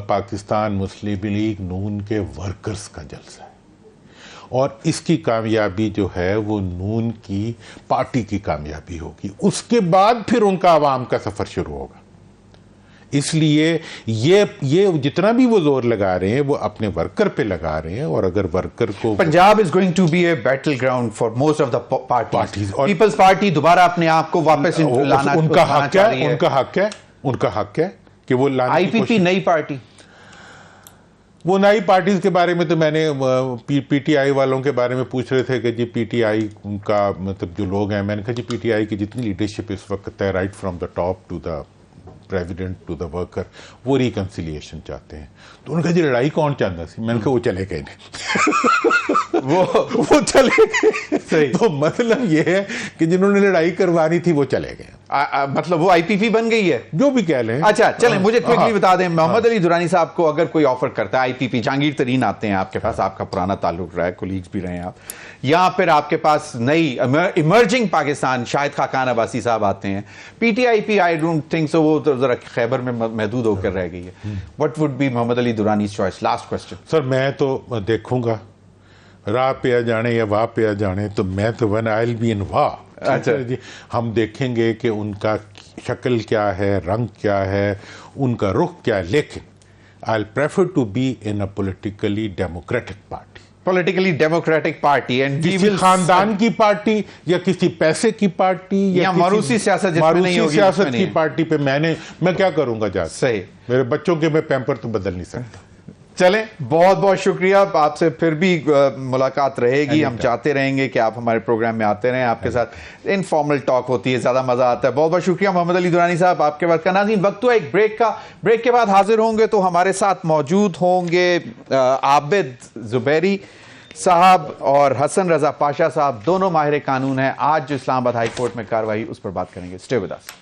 پاکستان مسلم لیگ نون کے ورکرز کا جلسہ ہے, اور اس کی کامیابی جو ہے وہ نون کی پارٹی کی کامیابی ہوگی. اس کے بعد پھر ان کا عوام کا سفر شروع ہوگا. اس لیے یہ جتنا بھی وہ زور لگا رہے ہیں وہ اپنے ورکر پہ لگا رہے ہیں، اور اگر ورکر کو Punjab is going to be a battle ground for most of the parties. Peoples Party دوبارہ اپنے آپ کو واپس لانا ان کا حق ہے، ان کا حق ہے کہ وہ لانا. آئی پی پی نئی پارٹی، وہ نئی پارٹیز کے بارے میں تو میں نے پی ٹی آئی والوں کے بارے میں پوچھ رہے تھے کہ جی پی ٹی آئی کا مطلب جو لوگ ہیں، میں نے کہا جی پی ٹی آئی کی جتنی لیڈرشپ اس وقت ہے، right from the top to the president to the worker, وہ ریکنسیلیشن چاہتے ہیں. تو انہوں نے کہا جی لڑائی کون چاہتا سی؟ میں نے کہا وہ چلے گئے نہیں وہ چلے گئے. تو مطلب یہ ہے کہ جنہوں نے لڑائی کروانی تھی وہ چلے گئے، مطلب وہ آئی پی پی بن گئی ہے، جو بھی کہہ لیں. اچھا چلیں مجھے کوئکلی بتا دیں، محمد علی درانی صاحب کو اگر کوئی آفر کرتا ہے آئی پی پی، جہانگیر ترین آتے ہیں آپ کے پاس، آپ کا پرانا تعلق رہا ہے، کولیگز بھی رہے ہیں آپ، یا پھر آپ کے پاس نئی ایمرجنگ پاکستان شاہد خاقان عباسی صاحب آتے ہیں، P T I P I don't think so, وہ ذرا خیبر میں محدود ہو کر رہ گئی ہے. What would be Muhammad Ali Durrani choice? Last question. Sir میں تو دیکھوں گا، راہ پہ آ جانے یا واہ پہ آ جانے، تو میں تو one I will be in واہ. اچھا جی، ہم دیکھیں گے کہ ان کا شکل کیا ہے، رنگ کیا ہے، ان کا رخ کیا ہے، لیکن I prefer to be in a politically democratic party. Politically democratic party, and کسی خاندان کی پارٹی یا کسی پیسے کی پارٹی یا موروثی سیاست سیاست کی پارٹی پہ میں کیا کروں گا جا؟ صحیح، میرے بچوں کے میں پیمپر تو بدل نہیں سکتا. چلیں بہت بہت شکریہ، آپ سے پھر بھی ملاقات رہے گی، ہم چاہتے رہیں گے کہ آپ ہمارے پروگرام میں آتے رہیں، آپ کے ساتھ انفارمل ٹاک ہوتی ہے، زیادہ مزہ آتا ہے. بہت بہت شکریہ محمد علی درانی صاحب آپ کے وقت کا. ناظرین وقت ہوا ایک بریک کا، بریک کے بعد حاضر ہوں گے تو ہمارے ساتھ موجود ہوں گے عابد زبیری صاحب اور حسن رضا پاشا صاحب، دونوں ماہر قانون ہیں. آج جو اسلام آباد ہائی کورٹ میں کارروائی اس پر بات کریں گے. Stay with us.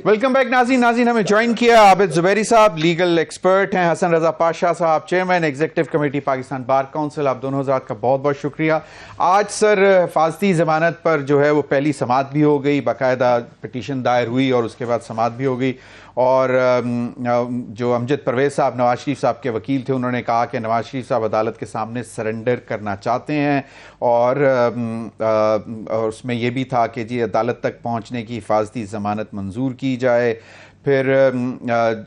Welcome back ناظرین ہمیں جوائن کیا عابد زبیری صاحب، لیگل ایکسپرٹ ہیں، حسن رضا پاشا صاحب chairman executive committee Pakistan bar council. آپ دونوں حضرات کا بہت بہت شکریہ. آج سر حفاظتی ضمانت پر جو ہے وہ پہلی سماعت بھی ہو گئی، باقاعدہ پٹیشن دائر ہوئی اور اس کے بعد سماعت بھی ہو گئی، اور جو امجد پرویز صاحب نواز شریف صاحب کے وکیل تھے انہوں نے کہا کہ نواز شریف صاحب عدالت کے سامنے سرنڈر کرنا چاہتے ہیں، اور اس میں یہ بھی تھا کہ جی عدالت تک پہنچنے کی حفاظتی ضمانت منظور کی جائے. پھر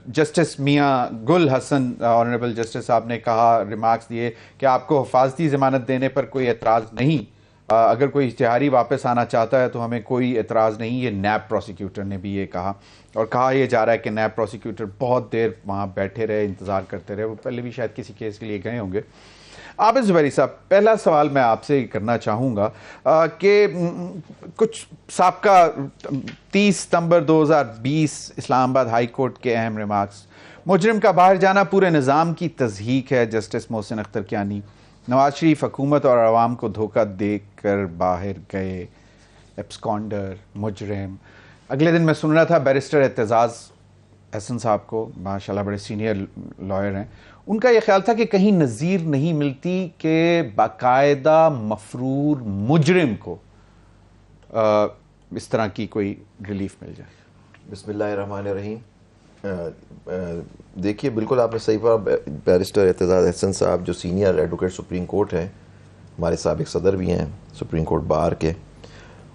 جسٹس میاں گل حسن آنریبل جسٹس صاحب نے کہا، ریمارکس دیے کہ آپ کو حفاظتی ضمانت دینے پر کوئی اعتراض نہیں، اگر کوئی اشتہاری واپس آنا چاہتا ہے تو ہمیں کوئی اعتراض نہیں. یہ نیب پروسیکیوٹر نے بھی یہ کہا، اور کہا یہ جا رہا ہے کہ نیب پروسیکیوٹر بہت دیر وہاں بیٹھے رہے، انتظار کرتے رہے، وہ پہلے بھی شاید کسی کیس کے لیے گئے ہوں گے. عابد زبیری صاحب، پہلا سوال میں آپ سے کرنا چاہوں گا کہ کچھ سابقہ 30 ستمبر 2020 اسلام آباد ہائی کورٹ کے اہم ریمارکس: مجرم کا باہر جانا پورے نظام کی تضحیک ہے. جسٹس محسن اختر کیانی: نواز شریف حکومت اور عوام کو دھوکہ دے کر باہر گئے، ایبسکانڈر، مجرم. اگلے دن میں سن رہا تھا بیرسٹر اعتزاز احسن صاحب کو، ماشاءاللہ بڑے سینئر لائر ہیں، ان کا یہ خیال تھا کہ کہیں نظیر نہیں ملتی کہ باقاعدہ مفرور مجرم کو اس طرح کی کوئی ریلیف مل جائے. بسم اللہ الرحمن الرحیم. دیکھیے بالکل آپ نے صحیح کہا. بیرسٹر اعتزاز احسن صاحب جو سینئر ایڈوکیٹ سپریم کورٹ ہیں، ہمارے سابق صدر بھی ہیں سپریم کورٹ بار کے،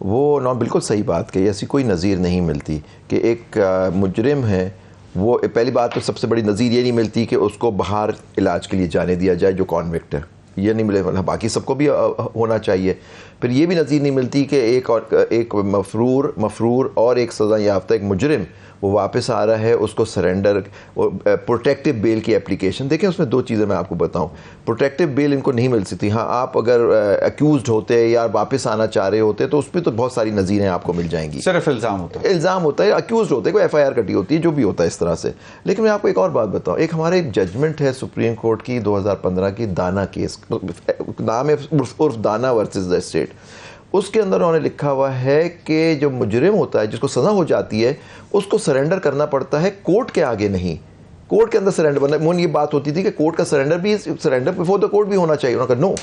وہ بالکل صحیح بات کہی. ایسی کوئی نظیر نہیں ملتی کہ ایک مجرم ہے، وہ پہلی بات تو سب سے بڑی نظیر یہ نہیں ملتی کہ اس کو باہر علاج کے لیے جانے دیا جائے جو کانوکٹ ہے، یہ نہیں ملے، باقی سب کو بھی ہونا چاہیے. پھر یہ بھی نظیر نہیں ملتی کہ ایک مفرور اور ایک سزا یافتہ ایک مجرم وہ واپس آ رہا ہے، اس کو سرنڈر، پروٹیکٹیو بیل کی اپلیکیشن. دیکھیں اس میں دو چیزیں میں آپ کو بتاؤں. پروٹیکٹیو بیل ان کو نہیں مل سکتی. ہاں آپ اگر ایکیوزڈ ہوتے یا واپس آنا چاہ رہے ہوتے تو اس پہ تو بہت ساری نظیریں آپ کو مل جائیں گی. صرف الزام ہوتا ہے، ایکیوزڈ ہوتے، کوئی ایف آئی آر کٹی ہوتی ہے، جو بھی ہوتا ہے اس طرح سے. لیکن میں آپ کو ایک اور بات بتاؤں. ایک ہمارے ججمنٹ ہے سپریم کورٹ کی 2015 کی دانا کیس، نام ہے عرف دانا ورسز دا اسٹیٹ. اس کے اندر انہوں نے لکھا ہوا ہے کہ جو مجرم ہوتا ہے، جس کو سزا ہو جاتی ہے، اس کو سرنڈر کرنا پڑتا ہے کورٹ کے آگے نہیں، کورٹ کے اندر سرنڈر بننا. یہ بات ہوتی تھی کہ کورٹ کا سرنڈر بھی، سرنڈر بفور دا کورٹ بھی ہونا چاہیے. انہوں نے کہا نو،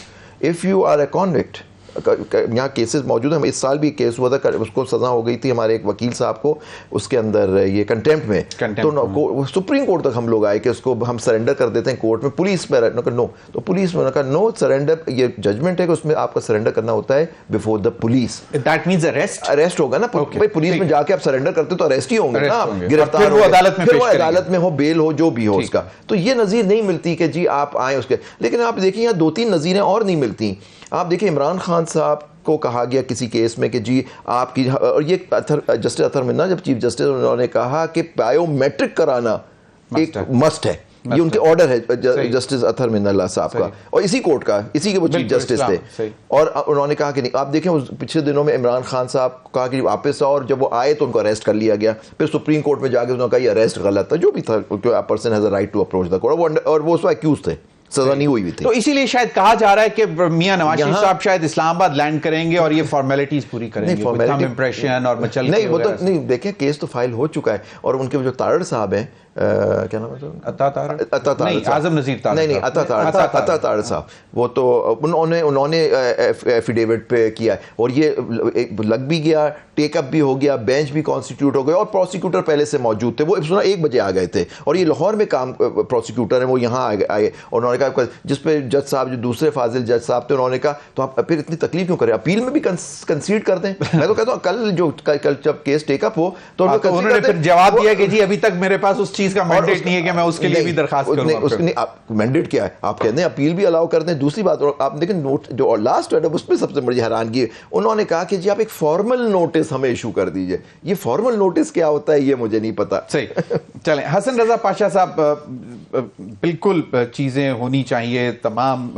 اف یو آر اے کانوکٹ یہاں کیسز موجود ہیں. اس سال بھی کیس ہوا تھا, اس کو سزا ہو گئی تھی ہمارے ایک وکیل صاحب کو, اس کے اندر یہ کنٹیمپٹ میں, تو سپریم کورٹ تک ہم لوگ آئے کہ اس کو ہم سرنڈر کر دیتے ہیں کورٹ میں. پولیس میں نو, تو پولیس میں کہا نو سرنڈر, یہ ججمنٹ ہے کہ اس میں آپ کا سرنڈر کرنا ہوتا ہے before the police. That means arrest ہوگا نا بھائی, پولیس میں جا کے آپ سرنڈر کرتے تو اریسٹ ہی ہوں گے نا, گرفتار ہو, عدالت میں ہو, بیل ہو, جو بھی ہو اس کا. تو یہ نظیر نہیں ملتی کہ جی آپ آئیں اس کے. لیکن آپ دیکھیں یہاں 2-3 نظیریں اور نہیں ملتی. آپ دیکھیں عمران خان صاحب کو کہا گیا کسی کیس میں کہ جی آپ کی, اور یہ جسٹس اطہر منا جب چیف جسٹس, انہوں نے کہا کہ بایو میٹرک کرانا ایک مسٹ ہے, یہ ان کے آرڈر ہے جسٹس اطہر من اللہ صاحب کا, اور اسی کورٹ کا, اسی کے وہ چیف جسٹس تھے. اور انہوں نے کہا کہ نہیں. آپ دیکھیں پچھلے دنوں میں عمران خان صاحب کو کہا کہ واپس آؤ, اور جب وہ آئے تو ان کو اریسٹ کر لیا گیا. پھر سپریم کورٹ میں جا کے انہوں نے کہا یہ اریسٹ غلط تھا, جو بھی تھا, person has a right to approach the court, اور وہ اس میں اکیوز تھے, سزا نہیں ہوئی بھی تھی. تو اسی لیے شاید کہا جا رہا ہے کہ میاں نواز شریف صاحب شاید اسلام آباد لینڈ کریں گے اور یہ فارمیلٹیز پوری کریں گے, تھم امپریشن اور مچل نہیں, وہ تو نہیں. دیکھیں کیس تو فائل ہو چکا ہے, اور ان کے جو تارڑ صاحب ہیں, کیا نام ہے, اعظم نذیر تارڑ, نہیں عطا تارڑ صاحب, وہ تو انہوں نے ایفیڈیوٹ پہ کیا ہے, اور یہ لگ بھی گیا, ٹیک اپ بھی ہو گیا, بینچ بھی کانسٹیٹیوٹ ہو گیا, اور پروسیکیوٹر پہلے سے موجود تھے. وہ 1 بجے آ گئے تھے, اور یہ لاہور میں کام پروسیکیوٹر ہیں, وہ یہاں آئے, اور انہوں نے کہا جس پہ جج صاحب, جو دوسرے فاضل جج صاحب تھے, انہوں نے کہا تو آپ پھر اتنی تکلیف کیوں کریں, اپیل میں بھی کنسیڈ کر دیں. میں تو کہتا ہوں کل جب کیس ٹیک اپ ہو تو انہوں نے پھر جواب دیا کہ جی ابھی تک میرے پاس اس چیز کا مینڈیٹ نہیں ہے کہ میں اس کے لیے بھی درخواست کروں. مینڈیٹ کیا ہے, آپ کہتے ہیں اپیل بھی الاؤ کر دیں. دوسری بات, اور آپ دیکھیں نوٹ جو لاسٹ ہے اس پہ سب سے بڑی حیرانگی ہے, انہوں نے کہا کہ جی آپ ایک فارمل نوٹس ہمیں ایشو کر دیجئے. یہ فارمل نوٹس کیا ہوتا ہے یہ مجھے نہیں پتا. صحیح. چلیں حسن رضا پاشا صاحب, بالکل چیزیں ہونی چاہیے تمام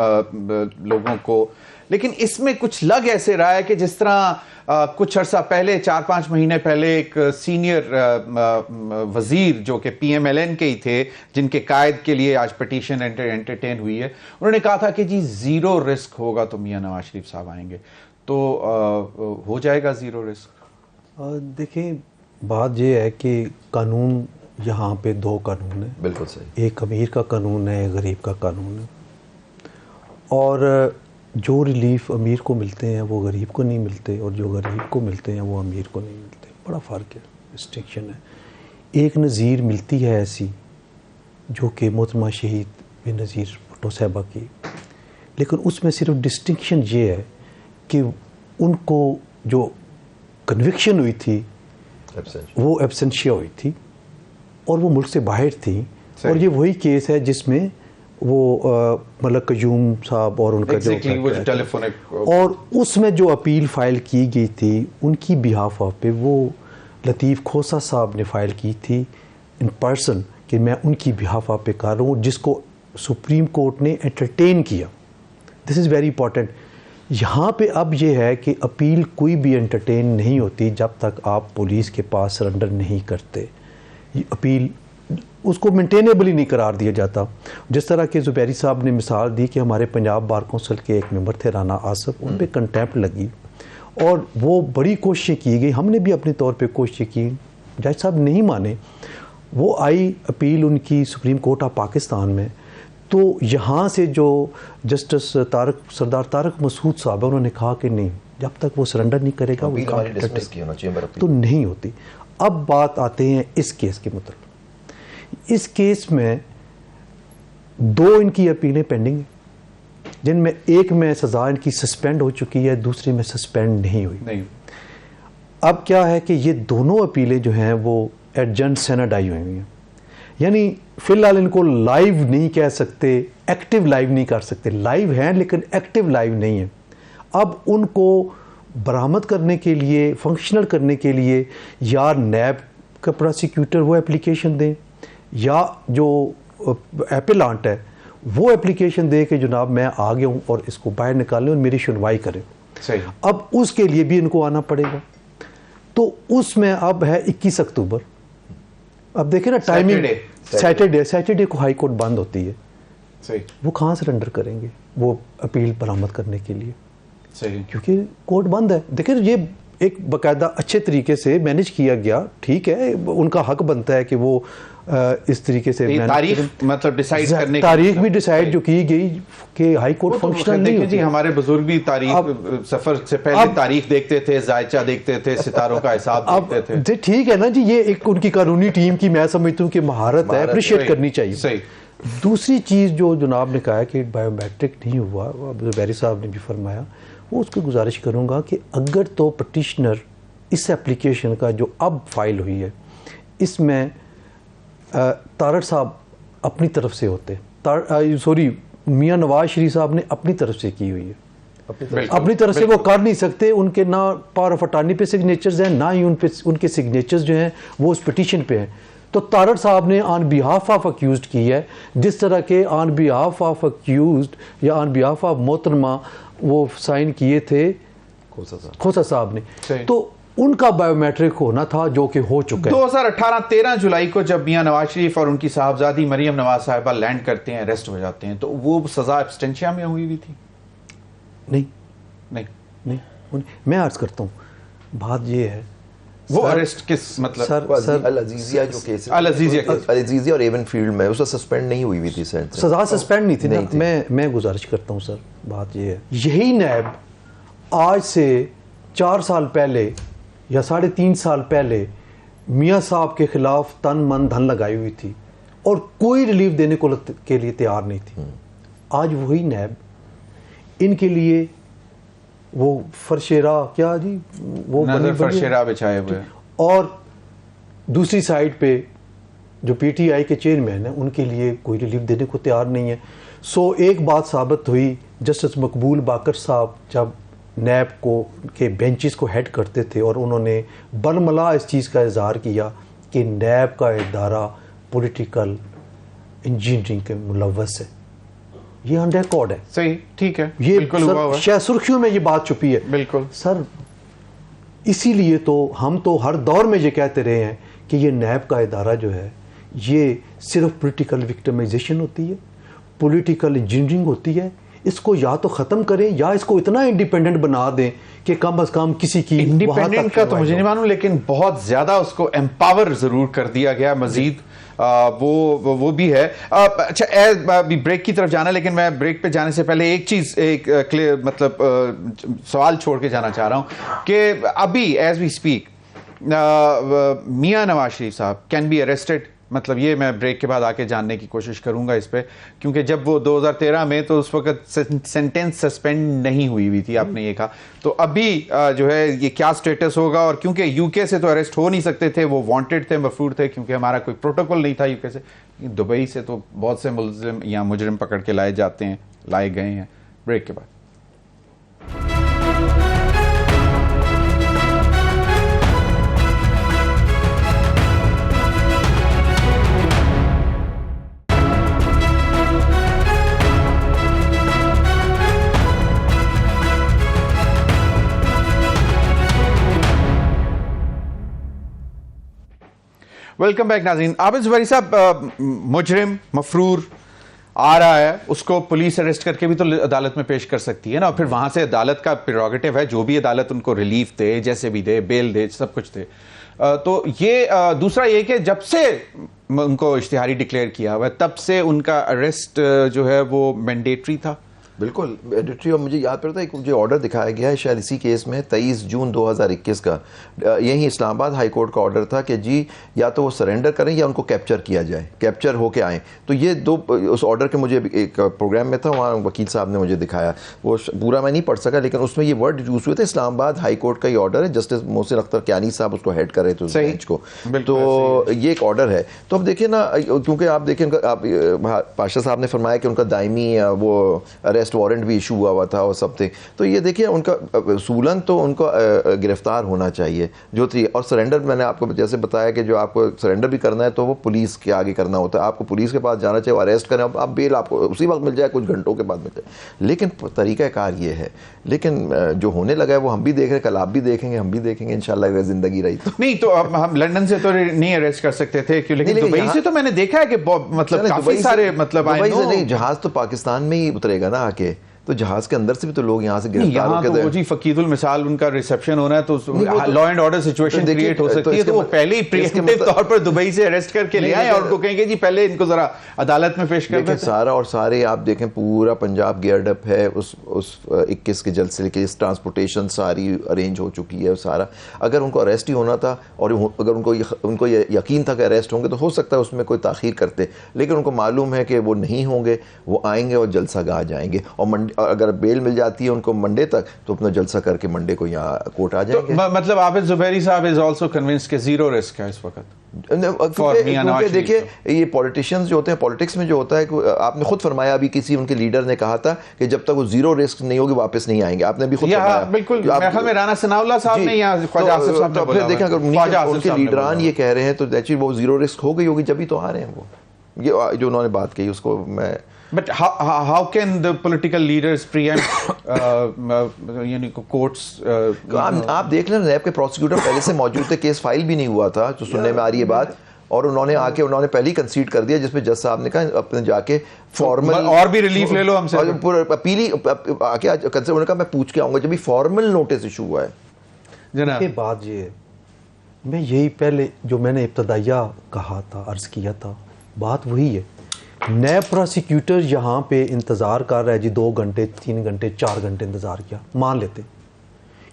لوگوں کو, لیکن اس میں کچھ لگ ایسے رہا ہے کہ جس طرح کچھ عرصہ پہلے 4-5 مہینے پہلے ایک سینئر وزیر جو کہ پی ایم ایل این کے ہی تھے, جن کے قائد کے لیے آج پٹیشن انٹرٹین ہوئی ہے, انہوں نے کہا تھا کہ جی 0 رسک ہوگا تو میاں نواز شریف صاحب آئیں گے. تو ہو جائے گا 0 رسک؟ دیکھیں بات یہ ہے کہ قانون یہاں پہ 2 قانون ہیں. بالکل صحیح. ایک امیر کا قانون ہے, ایک غریب کا قانون ہے, اور جو ریلیف امیر کو ملتے ہیں وہ غریب کو نہیں ملتے, اور جو غریب کو ملتے ہیں وہ امیر کو نہیں ملتے. بڑا فرق ہے, ڈسٹنکشن ہے. ایک نظیر ملتی ہے ایسی جو کہ محترمہ شہید بے نظیر بھٹو صاحبہ کی, لیکن اس میں صرف ڈسٹنکشن یہ ہے کہ ان کو جو کنوکشن ہوئی تھی وہ ایبسنشیا ہوئی تھی, اور وہ ملک سے باہر تھیں. اور یہ وہی کیس ہے جس میں وہ ملک قیوم صاحب اور ان کا جو اور اس میں جو اپیل فائل کی گئی تھی ان کی بہاف پہ وہ لطیف کھوسہ صاحب نے فائل کی تھی ان پرسن کہ میں ان کی بہاف پہ کر رہا ہوں, جس کو سپریم کورٹ نے انٹرٹین کیا. دس از ویری امپورٹنٹ. یہاں پہ اب یہ ہے کہ اپیل کوئی بھی انٹرٹین نہیں ہوتی جب تک آپ پولیس کے پاس سرنڈر نہیں کرتے. اپیل اس کو مینٹینیبل ہی نہیں قرار دیا جاتا. جس طرح کہ زبیری صاحب نے مثال دی کہ ہمارے پنجاب بار کونسل کے ایک ممبر تھے رانا آصف, ان پہ کنٹیمپٹ لگی اور وہ بڑی کوششیں کی گئی, ہم نے بھی اپنے طور پہ کوششیں کی, جج صاحب نہیں مانے. وہ آئی اپیل ان کی سپریم کورٹ آف پاکستان میں, تو یہاں سے جو جسٹس سردار طارق مسعود صاحب انہوں نے کہا کہ نہیں, جب تک وہ سرنڈر نہیں کرے گا وہ تو نہیں ہوتی. اب بات آتے ہیں اس کیس کے متعلق. اس کیس میں 2 ان کی اپیلیں پینڈنگ ہیں, جن میں ایک میں سزا ان کی سسپینڈ ہو چکی ہے, دوسری میں سسپینڈ نہیں ہوئی. اب کیا ہے کہ یہ دونوں اپیلیں جو ہیں وہ ایڈجنٹ سینٹ آئی ہوئی ہیں, یعنی فی الحال ان کو لائیو نہیں کہہ سکتے, ایکٹیو لائیو نہیں کر سکتے. لائیو ہیں لیکن ایکٹیو لائیو نہیں ہیں. اب ان کو برآمد کرنے کے لیے, فنکشنل کرنے کے لیے یا نیب کا پروسیکیوٹر وہ اپلیکیشن دیں, یا جو ایپلانٹ ہے وہ اپلیکیشن دے کہ جناب میں آ گیا ہوں اور اس کو باہر نکالیں اور میری سنوائی کریں. اب اس کے لیے بھی ان کو آنا پڑے گا. تو اس میں اب ہے 21 اکتوبر. اب دیکھیں نا ٹائمنگ, سیٹرڈے کو ہائی کورٹ بند ہوتی ہے, وہ کہاں سرنڈر کریں گے وہ اپیل برآمد کرنے کے لیے, کیونکہ کورٹ بند ہے. دیکھیں یہ ایک باقاعدہ اچھے طریقے سے مینیج کیا گیا, ٹھیک ہے, ان کا حق بنتا ہے کہ وہ اس طریقے سے تاریخ مطلب ڈیسائیڈ کرنے تاریخ بھی ڈیسائیڈ جو کی گئی کہ ہائی کورٹ فنکشنل نہیں ہوتی. جی ہمارے بزرگ بھی تاریخ سفر سے پہلے تاریخ دیکھتے تھے, ذائچہ دیکھتے تھے, ستاروں کا حساب دیکھتے تھے. ٹھیک ہے نا جی, یہ ایک ان کی قانونی ٹیم کی میں سمجھتا ہوں کہ مہارت ہے, اپریشیٹ کرنی چاہیے. صحیح. دوسری چیز جو جناب نے کہا کہ بایو میٹرک نہیں ہوا, بیری صاحب نے بھی فرمایا, وہ اس کو گزارش کروں گا کہ اگر تو پٹیشنر اس اپلیکیشن کا جو اب فائل ہوئی ہے اس میں تارڑ صاحب اپنی طرف سے ہوتے, سوری میاں نواز شریف صاحب نے اپنی طرف سے کی ہوئی ہے, اپنی طرف سے وہ کر نہیں سکتے, ان کے نہ پاور آف اٹارنی پہ سگنیچرز ہیں, نہ ہی ان کے سگنیچرز جو ہیں وہ اس پٹیشن پہ ہیں. تو تارڑ صاحب نے آن بیہاف آف اکیوزڈ کی ہے, جس طرح کے آن بیہاف آف اکیوزڈ یا آن بیہاف آف محترمہ وہ سائن کیے تھے کھوسا صاحب نے, تو ان کا بایو میٹرک ہونا تھا جو کہ ہو چکا ہے. 2018 13 جولائی کو جب میاں نواز شریف اور ان کی صاحبزادی مریم نواز صاحبہ لینڈ کرتے ہیں, اریسٹ ہو جاتے ہیں, تو وہ سزا ایبسٹینشیا میں ہوئی تھی؟ نہیں, میں عرض کرتا ہوں, بات یہ ہے وہ اریسٹ کس مطلب سر العزیزیہ جو کیس العزیزیہ اور ایون فیلڈ میں اس کا سسپینڈ نہیں ہوئی تھی, سزا سسپینڈ نہیں تھی. میں گزارش کرتا ہوں سر, بات یہ ہے, یہی نیب آج سے 4 سال پہلے یا 3.5 سال پہلے میاں صاحب کے خلاف تن من دھن لگائی ہوئی تھی اور کوئی ریلیف دینے کے لیے تیار نہیں تھی. آج وہی نیب ان کے لیے وہ فرشیرا کیا جی وہ فرشیرا بچھائے ہوئے, اور دوسری سائڈ پہ جو پی ٹی آئی کے چیئرمین ہیں ان کے لیے کوئی ریلیف دینے کو تیار نہیں ہے. سو ایک بات ثابت ہوئی, جسٹس مقبول باقر صاحب جب نیب کو کے بینچز کو ہیڈ کرتے تھے اور انہوں نے برملا اس چیز کا اظہار کیا کہ نیب کا ادارہ پولیٹیکل انجینئرنگ کے ملوث ہے. یہ آن ریکارڈ ہے. صحیح, ٹھیک ہے, یہ شاید سرخیوں میں یہ بات چھپی ہے. بالکل سر, اسی لیے تو ہم تو ہر دور میں یہ کہتے رہے ہیں کہ یہ نیب کا ادارہ جو ہے یہ صرف پولیٹیکل وکٹمائزیشن ہوتی ہے, پولیٹیکل انجینئرنگ ہوتی ہے. اس کو یا تو ختم کریں یا اس کو اتنا انڈیپینڈنٹ بنا دیں کہ کم از کم کسی کی انڈیپینڈنٹ کا تو مجھے نہیں معلوم, لیکن بہت زیادہ اس کو امپاور ضرور کر دیا گیا مزید, وہ بھی ہے. اچھا, ابھی بریک کی طرف جانا, لیکن میں بریک پہ جانے سے پہلے ایک چیز مطلب سوال چھوڑ کے جانا چاہ رہا ہوں کہ ابھی ایز وی اسپیک میاں نواز شریف صاحب کین بی اریسٹڈ, مطلب یہ میں بریک کے بعد آ کے جاننے کی کوشش کروں گا اس پہ, کیونکہ جب وہ 2013 میں تو اس وقت سینٹینس سسپینڈ نہیں ہوئی تھی, آپ نے یہ کہا, تو ابھی جو ہے یہ کیا سٹیٹس ہوگا, اور کیونکہ یو کے سے تو اریسٹ ہو نہیں سکتے تھے, وہ وانٹڈ تھے, مفروض تھے, کیونکہ ہمارا کوئی پروٹوکول نہیں تھا یو کے سے. دبئی سے تو بہت سے ملزم یا مجرم پکڑ کے لائے گئے ہیں. بریک کے بعد ویلکم بیک ناظرین. عابد زبیری صاحب, مجرم مفرور آ رہا ہے, اس کو پولیس اریسٹ کر کے بھی تو عدالت میں پیش کر سکتی ہے نا, اور پھر وہاں سے عدالت کا پریروگیٹو ہے, جو بھی عدالت ان کو ریلیف دے, جیسے بھی دے, بیل دے, سب کچھ دے. تو یہ دوسرا یہ کہ جب سے ان کو اشتہاری ڈکلیئر کیا ہوا ہے تب سے ان کا اریسٹ جو ہے وہ مینڈیٹری تھا. بالکل ایڈیٹری, اور مجھے یاد پڑتا ہے کہ مجھے آرڈر دکھایا گیا ہے شاید اسی کیس میں 23 جون 2021 کا, یہی اسلام آباد ہائی کورٹ کا آرڈر تھا کہ جی یا تو وہ سرنڈر کریں یا ان کو کیپچر کیا جائے, کیپچر ہو کے آئیں. تو یہ دو اس آرڈر کے مجھے ایک پروگرام میں تھا, وہاں وکیل صاحب نے مجھے دکھایا, وہ پورا میں نہیں پڑھ سکا, لیکن اس میں یہ ورڈ یوز ہوئے تھے, اسلام آباد ہائی کورٹ کا یہ آرڈر ہے, جسٹس محسن اختر کیانی صاحب اس کو ہیڈ کر رہے تھے اس بینچ کو, تو یہ ایک آرڈر ہے. تو اب دیکھیں نا, کیونکہ آپ دیکھیں آپ پاشا صاحب نے فرمایا کہ ان کا دائمی وہ اریسٹ وارنٹ بھی ایشو ہوا تھا اور سب تھے, تو یہ دیکھیے ان کا اصولاً تو ان کو گرفتار ہونا چاہیے جو تھی, اور سرنڈر میں نے آپ کو جیسے بتایا کہ جو آپ کو سرنڈر بھی کرنا ہے تو وہ پولیس کے آگے کرنا ہوتا ہے, آپ کو پولیس کے پاس جانا چاہیے, اریسٹ کریں, اب بیل آپ کو اسی وقت مل جائے, کچھ گھنٹوں کے بعد مل جائے, لیکن طریقہ کار یہ ہے. لیکن جو ہونے لگا ہے وہ ہم بھی دیکھ رہے ہیں, کل آپ بھی دیکھیں گے, ہم بھی دیکیں گے انشاءاللہ اگر زندگی رہی تو. نہیں تو ہم لندن سے تو نہیں اریسٹ کر سکتے تھے, لیکن دبئی سے تو میں نے دیکھا ہے کہ مطلب کافی سارے مطلب جہاز تو پاکستان میں ہی اترے گا نا آ کے, تو جہاز کے اندر سے بھی تو لوگ یہاں سے گرفتار یہاں ہو تو جی فقید المثال ان کا ریسیپشن ہونا ہے تو law and order situation create ہو سکتی ہے, تو وہ پہلے ہی پریمپٹیو طور پر دبئی سے اریسٹ کر کے لے آئے اور ان کو کہیں گے جی پہلے ان کو ذرا عدالت میں پیش کر دیں. سارا اور سارے آپ دیکھیں پورا پنجاب گیئرڈ اپ ہے اس 21 کے جلسے کے لیے, ٹرانسپورٹیشن ساری ارینج ہو چکی ہے سارا. اگر ان کو اریسٹ ہی ہونا تھا اور اگر ان کو یقین تھا کہ اریسٹ ہوں گے تو ہو سکتا ہے اس میں کوئی تاخیر کرتے, لیکن ان کو معلوم ہے کہ وہ نہیں ہوں گے, وہ آئیں گے اور جلسہ گاہ جائیں گے, اور اگر بیل مل جاتی ہے ان کو منڈے تک تو اپنا جلسہ کر کے منڈے کو یہاں کورٹ آ جائیں گے. مطلب عابد زبیری صاحب از آلسو کنونسڈ کہ زیرو رسک ہے اس وقت. کیونکہ دیکھیے یہ پولیٹیشینز جو ہوتے ہیں, پالیٹکس میں جو ہوتا ہے, آپ نے خود فرمایا ابھی کسی ان کے لیڈر نے کہا تھا کہ جب تک وہ زیرو رسک نہیں ہوگی واپس نہیں آئیں گے. آپ نے بھی خود فرمایا بالکل, میرے خیال میں رانا ثناء اللہ صاحب نے یا خواجہ آصف صاحب نے بولا. دیکھیں اگر ان کے لیڈران یہ کہہ رہے ہیں تو ایکچولی وہ زیرو رسک ہو گئی ہوگی جبھی تو آ رہے ہیں وہ, یہ جو انہوں نے بات کہی اس کو میں. But how can the political leaders preempt یعنی courts? آپ دیکھ لیں نیب کے پروسیکیوٹر پہلے سے موجود تھے, کیس فائل بھی نہیں ہوا تھا جو سننے میں آ رہی ہے بات, اور انہوں نے آ کے انہوں نے پہلے ہی کنسیڈ کر دیا, جس میں جج صاحب نے کہا اپنے جا کے فارمل اور بھی ریلیف لے لو ہم سے, اپیلی آ کے انہوں نے کہا میں پوچھ کے آؤں گا جب بھی فارمل نوٹس ایشو ہوا ہے. جناب یہ بات یہ ہے, میں یہی پہلے جو میں نے ابتدائیہ کہا تھا, عرض کیا تھا, بات وہی ہے. نیب پروسیکیوٹر یہاں پہ انتظار کر رہا ہے جی 2 گھنٹے 3 گھنٹے 4 گھنٹے انتظار کیا, مان لیتے.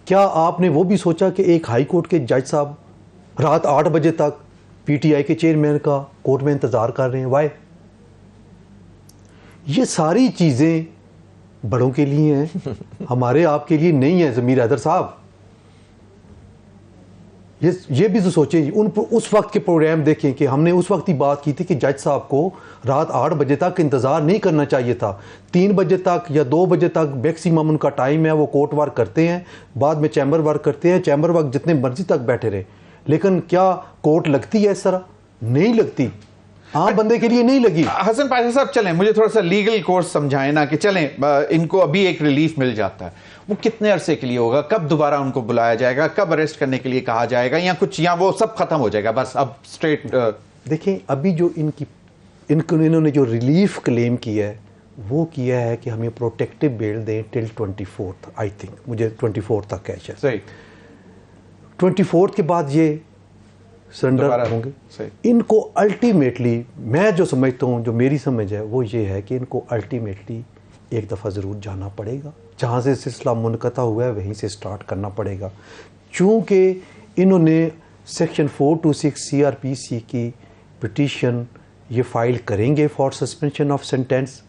کیا آپ نے وہ بھی سوچا کہ ایک ہائی کورٹ کے جج صاحب رات 8 بجے تک پی ٹی آئی کے چیئرمین کا کورٹ میں انتظار کر رہے ہیں؟ وائے؟ یہ ساری چیزیں بڑوں کے لیے ہیں, ہمارے آپ کے لیے نہیں ہیں. ضمیر حیدر صاحب یہ بھی تو سوچیں, اس وقت کے پروگرام دیکھیں کہ ہم نے اس وقت ہی بات کی تھی کہ جج صاحب کو رات 8 بجے تک انتظار نہیں کرنا چاہیے تھا, 3 بجے تک یا 2 بجے تک میکسیمم ان کا ٹائم ہے, وہ کورٹ ورک کرتے ہیں, بعد میں چیمبر ورک کرتے ہیں, چیمبر ورک جتنے مرضی تک بیٹھے رہے. لیکن کیا کورٹ لگتی ہے اس طرح؟ نہیں لگتی, عام بندے کے لیے نہیں لگی. حسن پاشا صاحب چلیں مجھے تھوڑا سا لیگل کورس سمجھائیں نا, کہ چلیں ان کو ابھی ایک ریلیف مل جاتا ہے, وہ کتنے عرصے کے لیے ہوگا, کب دوبارہ ان کو بلایا جائے گا, کب اریسٹ کرنے کے لیے کہا جائے گا, یا کچھ یا وہ سب ختم ہو جائے گا بس اب اسٹریٹ؟ دیکھیں ابھی جو انہوں نے جو ریلیف کلیم کیا ہے وہ کیا ہے کہ ہمیں پروٹیکٹیو بیل دیں ٹل 24 آئی تھنک, مجھے 24 تک کیش ہے. صحیح, 24 کے بعد یہ سرنڈر ہوں گے. ان کو الٹیمیٹلی میں جو سمجھتا ہوں, جو میری سمجھ ہے وہ یہ ہے کہ ان کو الٹیمیٹلی ایک دفعہ ضرور جانا پڑے گا, جہاں سے سلسلہ منقطع ہوا ہے وہیں سے سٹارٹ کرنا پڑے گا. چونکہ انہوں نے سیکشن 426 سی آر پی سی کی پٹیشن یہ فائل کریں گے فار سسپینشن آف سینٹینس.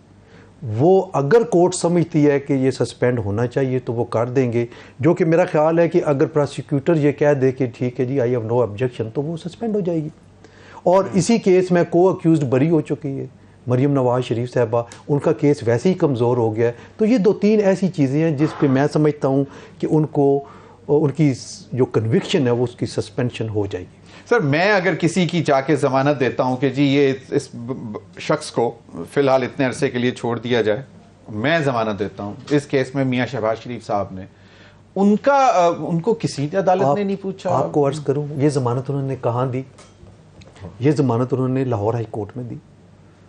وہ اگر کورٹ سمجھتی ہے کہ یہ سسپینڈ ہونا چاہیے تو وہ کر دیں گے, جو کہ میرا خیال ہے کہ اگر پروسیکیوٹر یہ کہہ دے کہ ٹھیک ہے جی آئی ہیو نو آبجیکشن تو وہ سسپینڈ ہو جائے گی. اور اسی کیس میں کو اکیوزڈ بری ہو چکی ہے مریم نواز شریف صاحبہ, ان کا کیس ویسے ہی کمزور ہو گیا ہے. تو یہ 2-3 ایسی چیزیں ہیں جس پہ میں سمجھتا ہوں کہ ان کو ان کی جو کنوکشن ہے وہ اس کی سسپینشن ہو جائے گی. سر میں اگر کسی کی جا کے ضمانت دیتا ہوں کہ جی یہ اس شخص کو فی الحال اتنے عرصے کے لیے چھوڑ دیا جائے, میں ضمانت دیتا ہوں اس کیس میں میاں شہباز شریف صاحب نے, ان کو کسی عدالت نے نہیں پوچھا. آپ کو عرض کروں یہ ضمانت انہوں نے کہاں دی؟ یہ ضمانت انہوں نے لاہور ہائی کورٹ میں دی.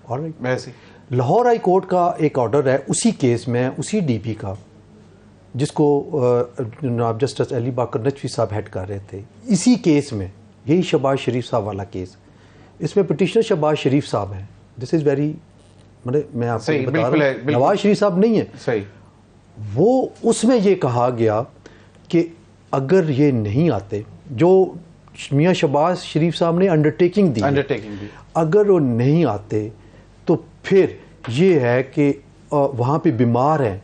اور ویسے لاہور ہائی کورٹ کا ایک آرڈر ہے اسی کیس میں, اسی ڈی پی کا, جس کو جناب جسٹس علی باقر نجفی صاحب ہیڈ کر رہے تھے. اسی کیس میں یہی شہباز شریف صاحب والا کیس, اس میں پٹیشنر شہباز شریف صاحب ہیں. دس از ویری میں آپ کو بتا رہا ہوں, نواز شریف صاحب نہیں ہے. صحیح. وہ اس میں یہ کہا گیا کہ اگر یہ نہیں آتے, جو میاں شہباز شریف صاحب نے انڈرٹیکنگ دی, اگر وہ نہیں آتے تو پھر یہ ہے کہ وہاں پہ بیمار ہیں,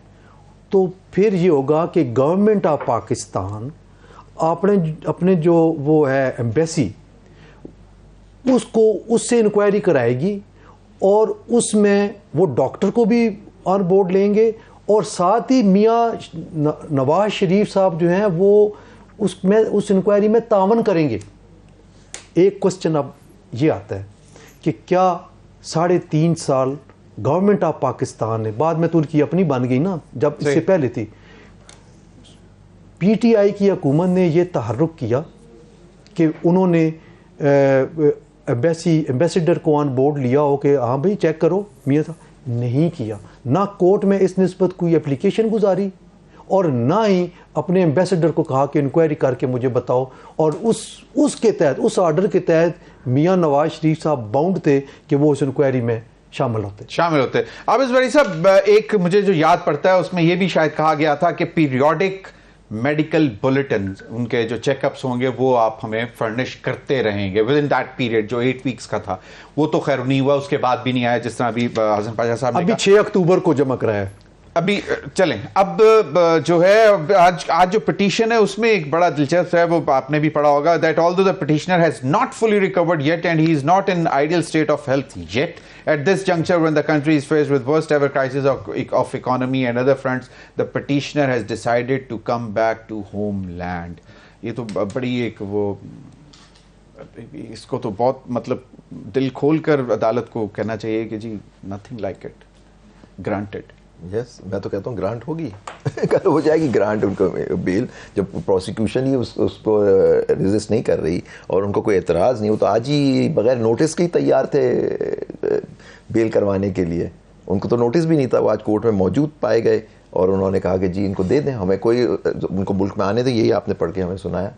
تو پھر یہ ہوگا کہ گورنمنٹ آف پاکستان اپنے جو وہ ہے ایمبیسی اس سے انکوائری کرائے گی, اور اس میں وہ ڈاکٹر کو بھی آن بورڈ لیں گے, اور ساتھ ہی میاں نواز شریف صاحب جو ہیں وہ اس انکوائری میں تعاون کریں گے. ایک کوسچن اب یہ آتا ہے کہ کیا 3.5 سال گورنمنٹ آف پاکستان نے, بعد میں تو ان کی اپنی بن گئی نا, جب اس سے پہلے تھی, پی ٹی آئی کی حکومت نے یہ تحرک کیا کہ انہوں نے ایمبیسیڈر کو آن بورڈ لیا ہو کہ ہاں بھائی چیک کرو میاں صاحب, نہیں کیا. نہ کورٹ میں اس نسبت کوئی اپلیکیشن گزاری اور نہ ہی اپنے ایمبیسڈر کو کہا کہ انکوائری کر کے مجھے بتاؤ. اور اس کے تحت, اس آرڈر کے تحت میاں نواز شریف صاحب باؤنڈ تھے کہ وہ اس انکوائری میں شامل ہوتے. اب اس بڑی صاحب ایک مجھے جو یاد پڑتا ہے اس میں یہ بھی شاید کہا گیا تھا کہ پیریوڈک میڈیکل بلیٹنز, ان کے جو چیک اپس ہوں گے وہ آپ ہمیں فرنش کرتے رہیں گے ود ان دیٹ پیریڈ, جو 8 ویکس کا تھا. وہ تو خیر نہیں ہوا, اس کے بعد بھی نہیں آیا, جس طرح ابھی حسن پاشا صاحب نے ابھی 6 اکتوبر کو جمع کرایا ہے. ابھی چلیں, اب جو ہے آج جو پٹیشن ہے اس میں ایک بڑا دلچسپ ہے, وہ آپ نے بھی پڑھا ہوگا, that although the petitioner has not fully recovered yet and he is not in ideal state of health yet at this juncture when the country is faced with worst ever crisis of economy and other fronts, the petitioner has decided to come back to homeland. یہ تو بڑی ایک وہ, اس کو تو بہت مطلب دل کھول کر عدالت کو کہنا چاہیے کہ جی nothing like it, granted. یس, میں تو کہتا ہوں گرانٹ ہوگی, کل ہو جائے گی گرانٹ ان کو بیل, جب پروسیکیوشن ہی اس کو ریزسٹ نہیں کر رہی اور ان کو کوئی اعتراض نہیں ہو, تو آج ہی بغیر نوٹس کے ہی تیار تھے بیل کروانے کے لیے. ان کو تو نوٹس بھی نہیں تھا, وہ آج کورٹ میں موجود پائے گئے اور انہوں نے کہا کہ جی ان کو دے دیں, ہمیں کوئی ان کو ملک میں آنے دیں, یہی آپ نے پڑھ کے ہمیں سنایا,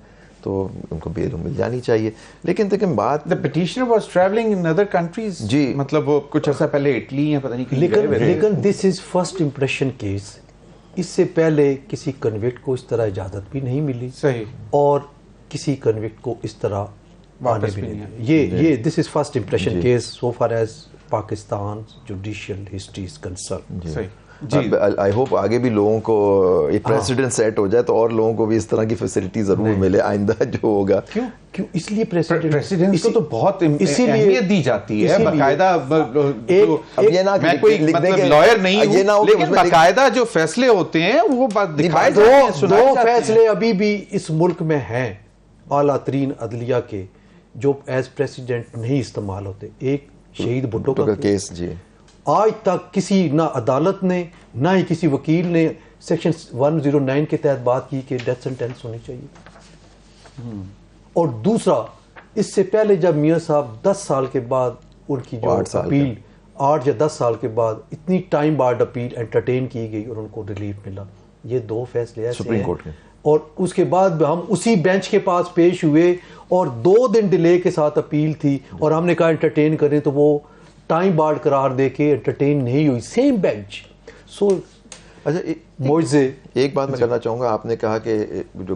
تو ان کو بیل مل جانی چاہیے. لیکن بات the petitioner was traveling in other countries, جی مطلب وہ کچھ عرصہ پہلے اٹلی یا پتہ نہیں کہیں لیکن دس از فرسٹ امپریشن کیس. اس سے پہلے کسی کنوکٹ کو اس طرح اجازت بھی نہیں ملی, صحیح, اور کسی کنوکٹ کو اس طرح واپس بھی نہیں. یہ this is first impression case so far as Pakistan judicial history is concern. صحیح جی, آئی ہوپ آگے بھی لوگوں کو ایک پریسیڈنٹ سیٹ ہو جائے تو اور لوگوں کو بھی اس طرح کی فیسلٹی ضرور ملے آئندہ جو ہوگا. کیوں اس لیے پریسیڈنٹ کو تو بہت اہمیت دی جاتی ہے باقاعدہ. میں کوئی مطلب لائر نہیں ہوں, لیکن باقاعدہ جو فیصلے ہوتے ہیں وہ بات دکھائے جاتے ہیں. دو فیصلے ابھی بھی اس ملک میں ہیں اعلیٰ ترین عدلیہ کے جو ایز پریسیڈنٹ نہیں استعمال ہوتے. ایک شہید بھٹو کا کیس, جی آج تک کسی نہ عدالت نے نہ ہی کسی وکیل نے سیکشن 109 کے تحت بات کی کہ ڈیتھ سینٹینس ہونی چاہیے. اور دوسرا, اس سے پہلے جب میاں صاحب 10 سال کے بعد ان کی جو اپیل 8 یا 10 سال کے بعد اتنی ٹائم بعد اپیل انٹرٹین کی گئی اور ان کو ریلیف ملا, یہ 2 فیصلے ایسے سپریم کورٹ کے. اور اس کے بعد ہم اسی بینچ کے پاس پیش ہوئے اور 2 دن ڈیلے کے ساتھ اپیل تھی اور ہم نے کہا انٹرٹین کریں تو وہ ٹائم بارڈ قرار دے کے انٹرٹین نہیں ہوئی, سیم بینچ. سو اچھا موجزے ایک بات میں کرنا چاہوں گا, آپ نے کہا کہ جو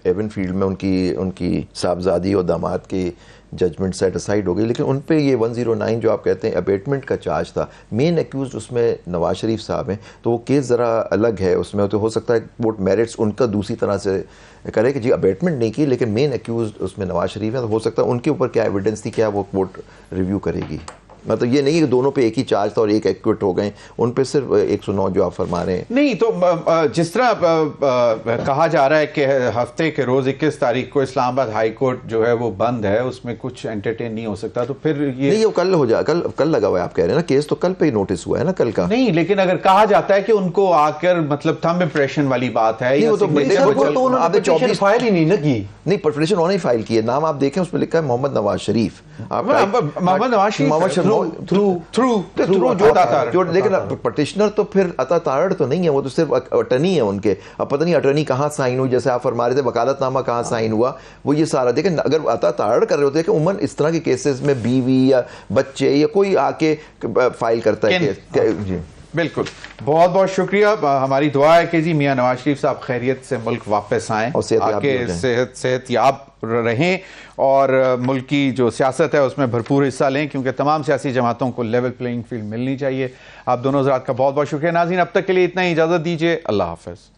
ایون فیلڈ میں ان کی صاحبزادی اور داماد کی ججمنٹ سیٹ اسائڈ ہو گئی, لیکن ان پہ یہ 109 جو آپ کہتے ہیں ابیٹمنٹ کا چارج تھا, مین ایکیوزڈ اس میں نواز شریف صاحب ہیں, تو وہ کیس ذرا الگ ہے, اس میں تو ہو سکتا ہے وہ میرٹس ان کا دوسری طرح سے کرے کہ جی ابیٹمنٹ نہیں کی, لیکن مین ایکیوزڈ اس میں نواز شریف ہیں, تو ہو سکتا ہے ان کے اوپر کیا ایویڈنس تھی, کیا وہ کورٹ ریویو کرے گی. مطلب یہ نہیں کہ دونوں پہ ایک ہی چارج تھا اور ایک ایکوٹ ہو گئے, ان پہ صرف 109 جو آپ فرما رہے ہیں. نہیں تو جس طرح کہا جا رہا ہے کہ ہفتے کے روز 21 تاریخ کو اسلام آباد ہائی کورٹ جو ہے وہ بند ہے, اس میں کچھ انٹرٹین نہیں ہو سکتا, تو پھر یہ نہیں, وہ کل ہو جائے, کل لگا ہوا ہے آپ کہہ رہے ہیں نا, کیس تو کل پہ ہی نوٹس ہوا ہے نا, کل کا نہیں. لیکن اگر کہا جاتا ہے کہ ان کو آ کر مطلب تھم امپریشن والی بات ہے, فائل ہی نہیں نہ کی, نہیں پٹیشن انہوں نے فائل کی ہے, نام آپ دیکھیں اس پہ لکھا ہے محمد نواز شریف. محمد نواز شریف لیکن پٹیشنر تو پھر عطا تارڑ تو نہیں ہے, وہ تو صرف اٹرنی ہے ان کے. اب پتہ نہیں اٹرنی کہاں سائن ہوئی, جیسے آپ فرما رہے تھے وکالت نامہ کہاں سائن ہوا, وہ یہ سارا دیکھیں. اگر عطا تارڑ کر رہے ہوتے کہ عموماً اس طرح کے کیسز میں بیوی یا بچے یا کوئی آ کے فائل کرتا ہے. جی بالکل, بہت بہت شکریہ. ہماری دعا ہے کہ جی میاں نواز شریف صاحب خیریت سے ملک واپس آئیں اور صحت یاب رہیں اور ملک کی جو سیاست ہے اس میں بھرپور حصہ لیں, کیونکہ تمام سیاسی جماعتوں کو لیول پلینگ فیلڈ ملنی چاہیے. آپ دونوں حضرات کا بہت بہت شکریہ. ناظرین اب تک کے لیے اتنا ہی, اجازت دیجیے, اللہ حافظ.